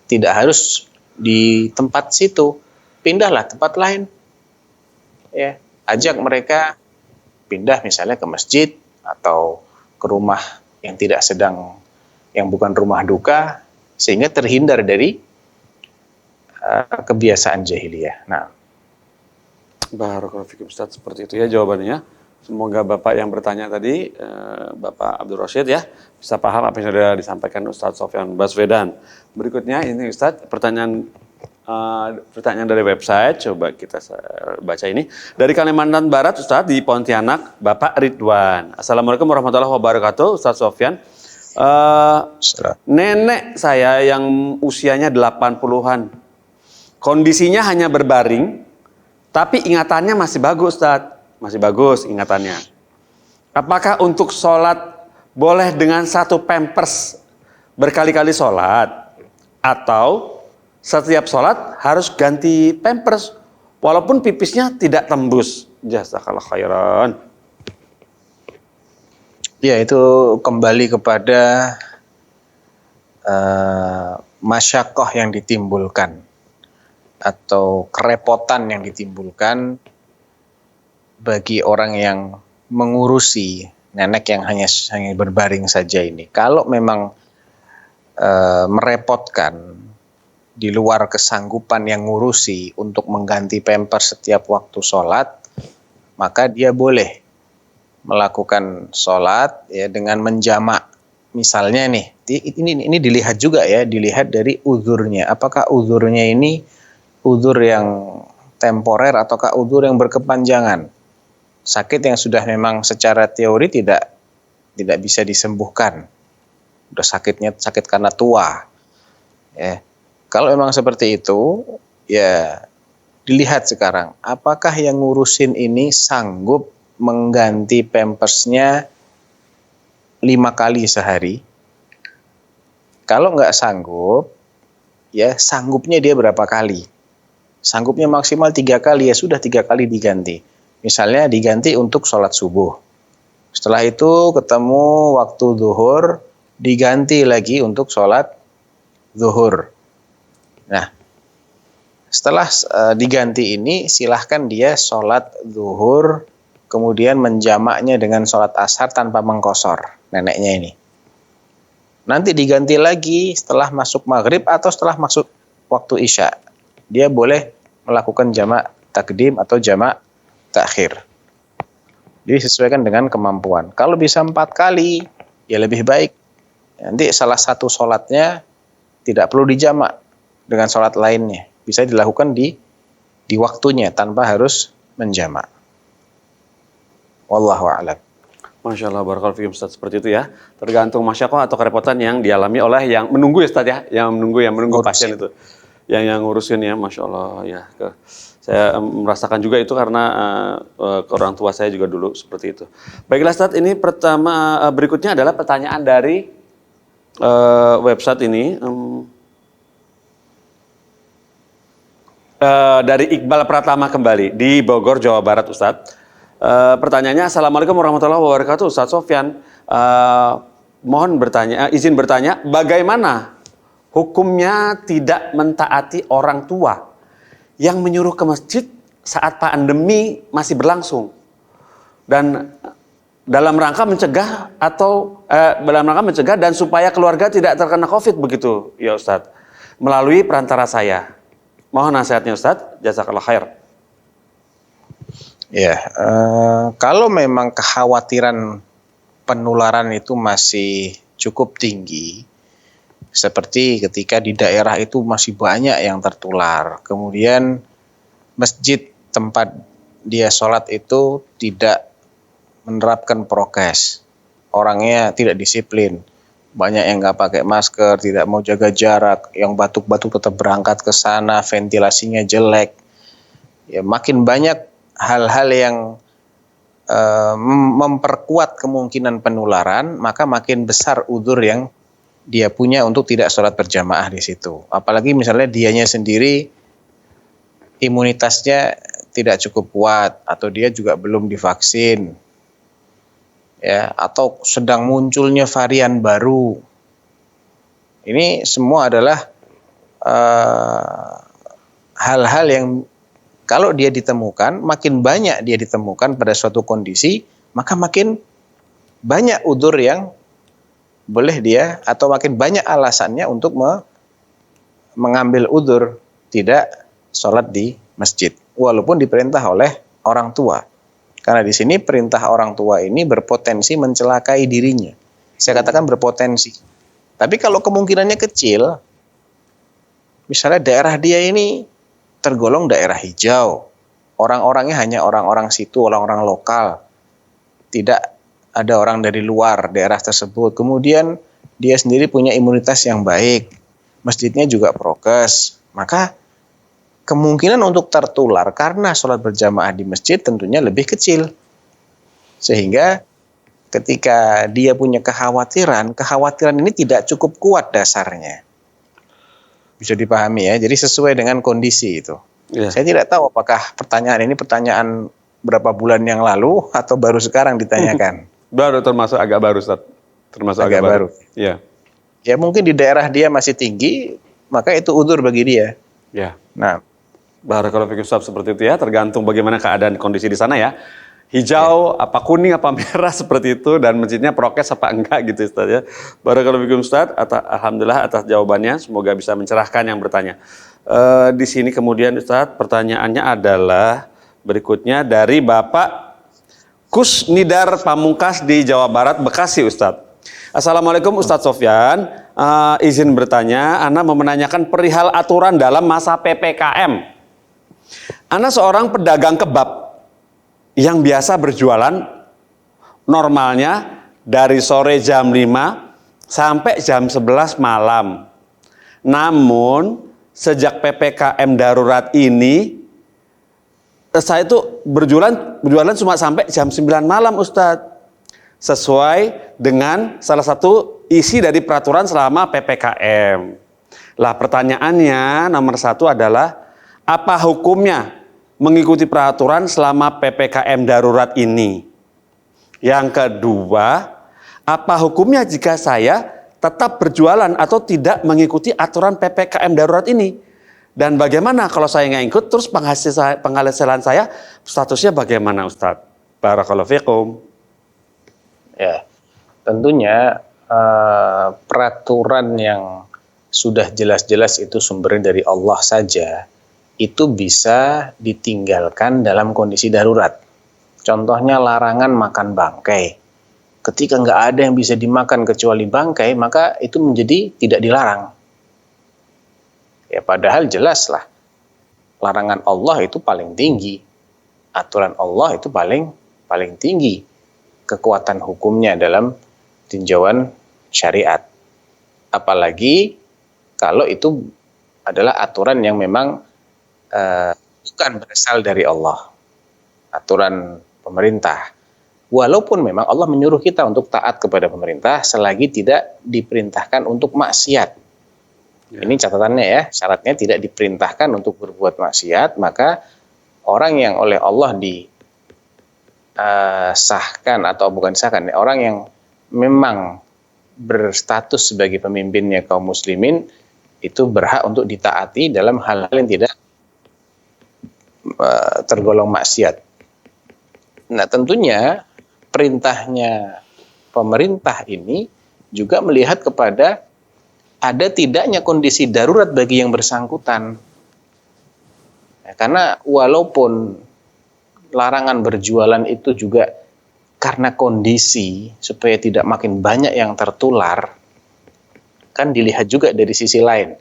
tidak harus di tempat situ, pindahlah tempat lain. Ya, ajak mereka pindah misalnya ke masjid atau ke rumah yang bukan rumah duka, sehingga terhindar dari kebiasaan jahiliyah. Nah, Barakallahu fikum Ustaz, seperti itu ya jawabannya. Semoga Bapak yang bertanya tadi, Bapak Abdul Rashid ya, bisa paham apa yang sudah disampaikan Ustaz Sofyan Baswedan. Berikutnya ini Ustaz, pertanyaan dari website, coba kita baca ini. Dari Kalimantan Barat Ustaz, di Pontianak, Bapak Ridwan. Assalamualaikum warahmatullahi wabarakatuh, Ustaz Sofyan. Nenek saya yang usianya 80-an, kondisinya hanya berbaring, tapi ingatannya masih bagus Ustaz. Masih bagus ingatannya. Apakah untuk sholat boleh dengan satu pampers berkali-kali sholat? Atau setiap sholat harus ganti pampers walaupun pipisnya tidak tembus? Jazakallah khairan. ya itu kembali kepada masyakoh yang ditimbulkan atau kerepotan yang ditimbulkan bagi orang yang mengurusi nenek yang hanya berbaring saja ini. Kalau memang merepotkan di luar kesanggupan yang ngurusi untuk mengganti pampers setiap waktu sholat, maka dia boleh melakukan sholat ya dengan menjamak. Misalnya nih, ini dilihat juga ya, dilihat dari uzurnya. Apakah uzurnya ini uzur yang temporer ataukah uzur yang berkepanjangan? Sakit yang sudah memang secara teori tidak bisa disembuhkan. Udah sakit karena tua. Ya. Kalau memang seperti itu, ya dilihat sekarang apakah yang ngurusin ini sanggup mengganti pampersnya 5 kali sehari. Kalau nggak sanggup, ya sanggupnya dia berapa kali? Sanggupnya maksimal 3 kali, ya sudah 3 kali diganti. Misalnya diganti untuk sholat subuh. Setelah itu ketemu waktu zuhur, diganti lagi untuk sholat zuhur. Nah, setelah diganti ini, silahkan dia sholat zuhur, kemudian menjamaknya dengan sholat asar tanpa mengkosor neneknya ini. Nanti diganti lagi setelah masuk maghrib atau setelah masuk waktu isya. Dia boleh melakukan jamak takdim atau jamak takhir. Jadi sesuaikan dengan kemampuan. Kalau bisa 4 kali, ya lebih baik. Nanti salah satu sholatnya tidak perlu dijamak dengan sholat lainnya. Bisa dilakukan di waktunya tanpa harus menjamak. Wallahu a'lam. Masya Allah, barakallahu fikum Ustaz, seperti itu ya. Tergantung masyakoh atau kerepotan yang dialami oleh yang menunggu ya Ustaz ya. Yang menunggu pasien itu. Yang ngurusin ya, Masya Allah ya. Saya merasakan juga itu karena ke orang tua saya juga dulu seperti itu. Baiklah Ustaz, ini pertama berikutnya adalah pertanyaan dari website ini. Dari Iqbal Pratama kembali di Bogor, Jawa Barat Ustaz. Pertanyaannya, Assalamualaikum warahmatullahi wabarakatuh Ustaz Sofyan. Mohon izin bertanya, bagaimana hukumnya tidak mentaati orang tua yang menyuruh ke masjid saat pandemi masih berlangsung dan dalam rangka mencegah dan supaya keluarga tidak terkena COVID begitu ya Ustadz, melalui perantara saya. Mohon nasihatnya Ustadz, jazakallah khair. Ya, kalau memang kekhawatiran penularan itu masih cukup tinggi, seperti ketika di daerah itu masih banyak yang tertular, kemudian masjid tempat dia sholat itu tidak menerapkan prokes, orangnya tidak disiplin, banyak yang nggak pakai masker, tidak mau jaga jarak, yang batuk-batuk tetap berangkat ke sana, ventilasinya jelek, ya makin banyak hal-hal yang memperkuat kemungkinan penularan, maka makin besar udzur yang dia punya untuk tidak sholat berjamaah di situ. Apalagi misalnya dianya sendiri imunitasnya tidak cukup kuat, atau dia juga belum divaksin, ya, atau sedang munculnya varian baru. Ini semua adalah hal-hal yang kalau dia ditemukan, makin banyak dia ditemukan pada suatu kondisi, maka makin banyak udzur yang boleh dia, atau makin banyak alasannya untuk mengambil udzur tidak sholat di masjid, walaupun diperintah oleh orang tua. Karena di sini perintah orang tua ini berpotensi mencelakai dirinya. Saya katakan berpotensi. Tapi kalau kemungkinannya kecil, misalnya daerah dia ini tergolong daerah hijau, orang-orangnya hanya orang-orang situ, orang-orang lokal, tidak ada orang dari luar daerah tersebut. Kemudian dia sendiri punya imunitas yang baik, masjidnya juga prokes, maka kemungkinan untuk tertular karena sholat berjamaah di masjid tentunya lebih kecil. Sehingga ketika dia punya kekhawatiran ini tidak cukup kuat dasarnya. Bisa dipahami ya, jadi sesuai dengan kondisi itu. Ya. Saya tidak tahu apakah pertanyaan ini pertanyaan berapa bulan yang lalu atau baru sekarang ditanyakan. Baru, termasuk agak baru, Ustaz. Termasuk agak baru. Ya. Ya mungkin di daerah dia masih tinggi, maka itu udzur bagi dia. Ya. Nah, barakallahu fikum, Ustaz, seperti itu ya, tergantung bagaimana keadaan kondisi di sana ya. Hijau, apa kuning, apa merah seperti itu, dan masjidnya prokes apa enggak gitu, Ustaz ya. Barakallahu fikum, Ustaz. Alhamdulillah atas jawabannya, semoga bisa mencerahkan yang bertanya. Di sini kemudian, Ustaz, pertanyaannya adalah berikutnya dari Bapak Kusnidar Pamungkas di Jawa Barat, Bekasi, Ustaz. Assalamualaikum Ustaz Sofyan, izin bertanya, Ana mau menanyakan perihal aturan dalam masa PPKM. Ana seorang pedagang kebab yang biasa berjualan normalnya dari sore jam 5 sampai jam 11 malam. Namun sejak PPKM darurat ini saya itu berjualan cuma sampai jam 9 malam, Ustadz. Sesuai dengan salah satu isi dari peraturan selama PPKM. Lah pertanyaannya nomor 1 adalah apa hukumnya mengikuti peraturan selama PPKM darurat ini? Yang kedua, apa hukumnya jika saya tetap berjualan atau tidak mengikuti aturan PPKM darurat ini? Dan bagaimana kalau saya nggak ikut, terus penghasilan saya statusnya bagaimana, Ustadz? Barakallahu fikum. Ya, tentunya peraturan yang sudah jelas-jelas itu sumbernya dari Allah saja, itu bisa ditinggalkan dalam kondisi darurat. Contohnya larangan makan bangkai. Ketika nggak ada yang bisa dimakan kecuali bangkai, maka itu menjadi tidak dilarang. Ya padahal jelaslah, larangan Allah itu paling tinggi. Aturan Allah itu paling tinggi. Kekuatan hukumnya dalam tinjauan syariat. Apalagi kalau itu adalah aturan yang memang bukan berasal dari Allah, aturan pemerintah. Walaupun memang Allah menyuruh kita untuk taat kepada pemerintah selagi tidak diperintahkan untuk maksiat. Ya. Ini catatannya ya, syaratnya tidak diperintahkan untuk berbuat maksiat, maka orang yang oleh Allah disahkan atau bukan disahkan, orang yang memang berstatus sebagai pemimpinnya kaum muslimin itu berhak untuk ditaati dalam hal-hal yang tidak tergolong maksiat. Nah tentunya perintahnya pemerintah ini juga melihat kepada ada tidaknya kondisi darurat bagi yang bersangkutan. Ya, karena walaupun larangan berjualan itu juga karena kondisi supaya tidak makin banyak yang tertular, kan dilihat juga dari sisi lain.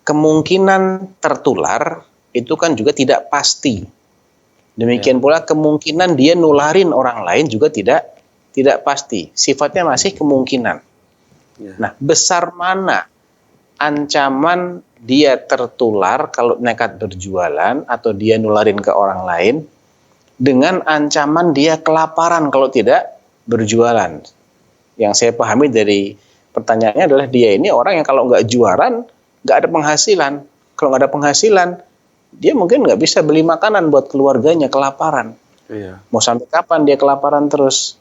Kemungkinan tertular itu kan juga tidak pasti. Demikian pula kemungkinan dia nularin orang lain juga tidak pasti. Sifatnya masih kemungkinan. Nah, besar mana ancaman dia tertular kalau nekat berjualan atau dia nularin ke orang lain dengan ancaman dia kelaparan kalau tidak berjualan. Yang saya pahami dari pertanyaannya adalah dia ini orang yang kalau nggak jualan nggak ada penghasilan. Kalau nggak ada penghasilan, dia mungkin nggak bisa beli makanan buat keluarganya, kelaparan. Iya. Mau sampai kapan dia kelaparan terus?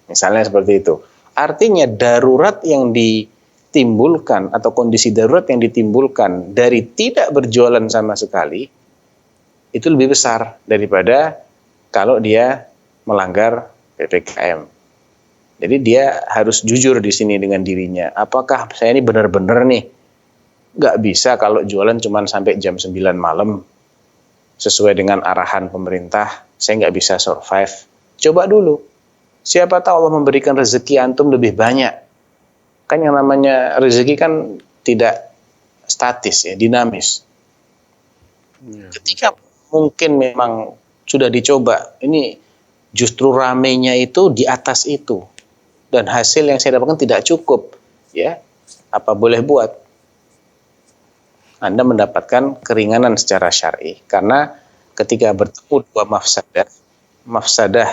Misalnya seperti itu. Artinya darurat yang ditimbulkan atau kondisi darurat yang ditimbulkan dari tidak berjualan sama sekali itu lebih besar daripada kalau dia melanggar PPKM. Jadi dia harus jujur di sini dengan dirinya. Apakah saya ini benar-benar nih nggak bisa kalau jualan cuma sampai jam 9 malam sesuai dengan arahan pemerintah, saya nggak bisa survive. Coba dulu. Siapa tahu Allah memberikan rezeki antum lebih banyak. Kan yang namanya rezeki kan tidak statis ya, dinamis. Ketika mungkin memang sudah dicoba, ini justru ramenya itu di atas itu. Dan hasil yang saya dapatkan tidak cukup, ya. Apa boleh buat? Anda mendapatkan keringanan secara syar'i karena ketika bertemu dua mafsadah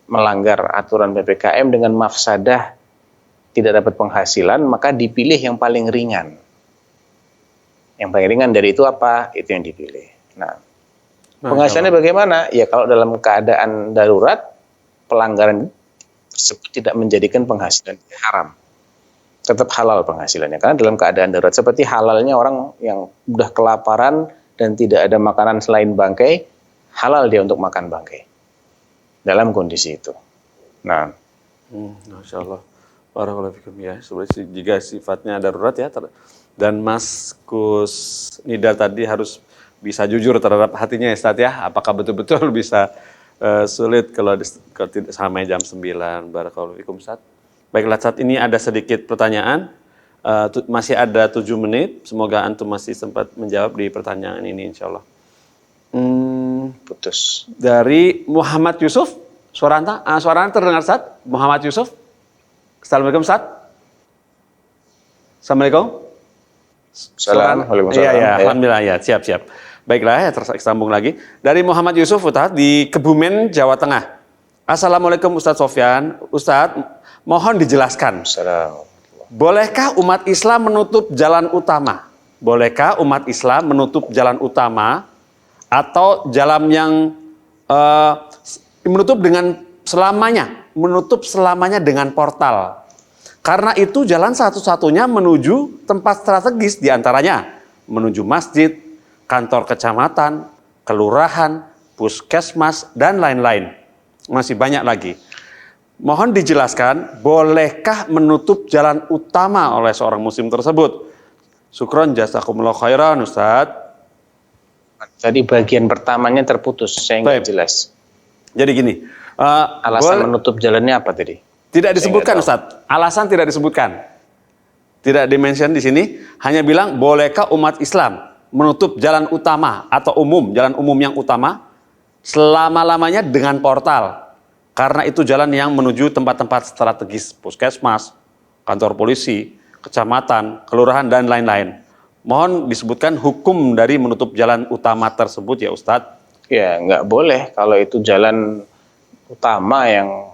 melanggar aturan PPKM dengan mafsadah tidak dapat penghasilan, maka dipilih yang paling ringan. Yang paling ringan dari itu apa? Itu yang dipilih. Nah, penghasilannya bagaimana? Ya kalau dalam keadaan darurat, pelanggaran tersebut tidak menjadikan penghasilan haram. Tetap halal penghasilannya. Karena dalam keadaan darurat, seperti halalnya orang yang udah kelaparan dan tidak ada makanan selain bangkai, halal dia untuk makan bangkai. Dalam kondisi itu. Nah. Masya Allah. Barakallahu fikum ya. Jika sifatnya darurat ya. Dan Mas Kus Nidal tadi harus bisa jujur terhadap hatinya ya Ustaz ya. Apakah betul-betul bisa sulit kalau tidak sampai jam 9. Barakallahu fikum Ustaz. Baiklah, saat ini ada sedikit pertanyaan. Masih ada 7 menit. Semoga antum masih sempat menjawab di pertanyaan ini insya Allah. Putus. Dari Muhammad Yusuf. Suara anda terdengar Ustaz? Muhammad Yusuf. Assalamualaikum Ustaz. Assalamualaikum. Assalamualaikum. Iya, alhamdulillah ya, siap. Baiklah, ya tersambung lagi. Dari Muhammad Yusuf Ustaz di Kebumen, Jawa Tengah. Assalamualaikum Ustaz Sofyan. Ustaz, mohon dijelaskan. Bolehkah umat Islam menutup jalan utama? Bolehkah umat Islam menutup jalan utama atau jalan yang menutup selamanya dengan portal? Karena itu jalan satu-satunya menuju tempat strategis, diantaranya menuju masjid, kantor kecamatan, kelurahan, puskesmas, dan lain-lain. Masih banyak lagi. Mohon dijelaskan, bolehkah menutup jalan utama oleh seorang muslim tersebut? Syukron jazakumullah khairan Ustaz. Tadi bagian pertamanya terputus, saya nggak jelas. Jadi gini. Alasan menutup jalannya apa tadi? Tidak disebutkan Ustaz. Alasan tidak disebutkan. Tidak dimention di sini. Hanya bilang bolehkah umat Islam menutup jalan utama atau jalan umum yang utama selama-lamanya dengan portal. Karena itu jalan yang menuju tempat-tempat strategis, puskesmas, kantor polisi, kecamatan, kelurahan, dan lain-lain. Mohon disebutkan hukum dari menutup jalan utama tersebut ya Ustadz. Ya, nggak boleh kalau itu jalan utama yang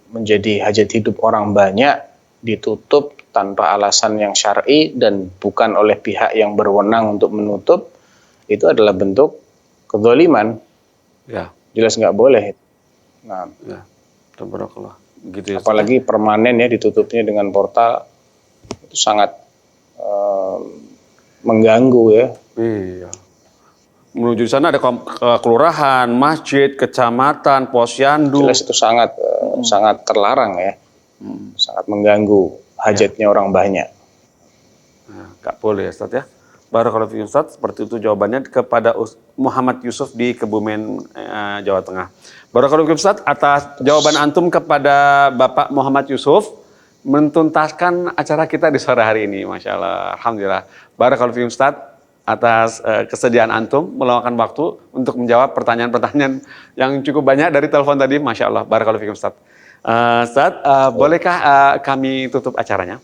menjadi hajat hidup orang banyak ditutup tanpa alasan yang syar'i dan bukan oleh pihak yang berwenang untuk menutup, itu adalah bentuk kezaliman. Ya. Jelas nggak boleh. Nah, ya. Gitu ya, apalagi permanen ya ditutupnya dengan portal, itu sangat mengganggu ya. Iya. Menuju di sana ada kelurahan, masjid, kecamatan, posyandu. Jelas itu sangat sangat terlarang ya. Sangat mengganggu hajatnya orang banyak. Nah, nggak boleh ya Ustaz ya. Barakallahu fiikum Ustaz, seperti itu jawabannya kepada Muhammad Yusuf di Kebumen, Jawa Tengah. Barakallahu fiikum Ustaz atas jawaban antum kepada Bapak Muhammad Yusuf menuntaskan acara kita di sore hari ini, Masya Allah. Alhamdulillah. Barakallahu fiikum Ustaz. atas kesediaan antum meluangkan waktu untuk menjawab pertanyaan-pertanyaan yang cukup banyak dari telepon tadi. Masya Allah, barakallahu fikum Ustaz. Ustaz, bolehkah kami tutup acaranya?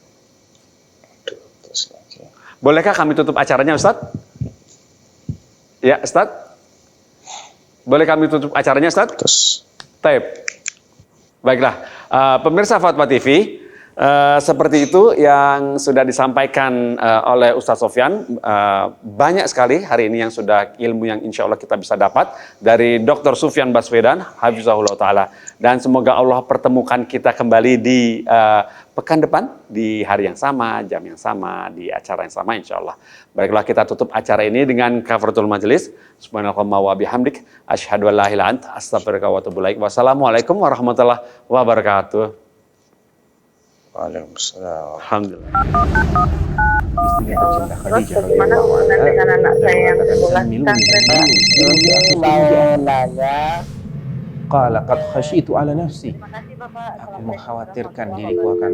Bolehkah kami tutup acaranya Ustaz? Ya Ustaz? Boleh kami tutup acaranya Ustaz? Taib. Baiklah, pemirsa Fatwa TV, seperti itu yang sudah disampaikan oleh Ustadz Sofyan. Banyak sekali hari ini yang sudah ilmu yang insya Allah kita bisa dapat dari Dr. Sufyan Baswedan, Hafizahullah Ta'ala. Dan semoga Allah pertemukan kita kembali di pekan depan, di hari yang sama, jam yang sama, di acara yang sama insya Allah. Baiklah, kita tutup acara ini dengan kafaratul majelis. Subhanallah wa bihamdik, asyhadu an la ilaha illa anta, astaghfiruka wa atubu ilaik. Wassalamualaikum warahmatullahi wabarakatuh. Waalaikumsalam. Alhamdulillah. Istrinya tercinta Khadijah bagaimana hubungan dengan anak saya yang sebulan Qala qad khasyitu ala nafsi. Terima kasih Bapak. Aku mengkhawatirkan diriku akan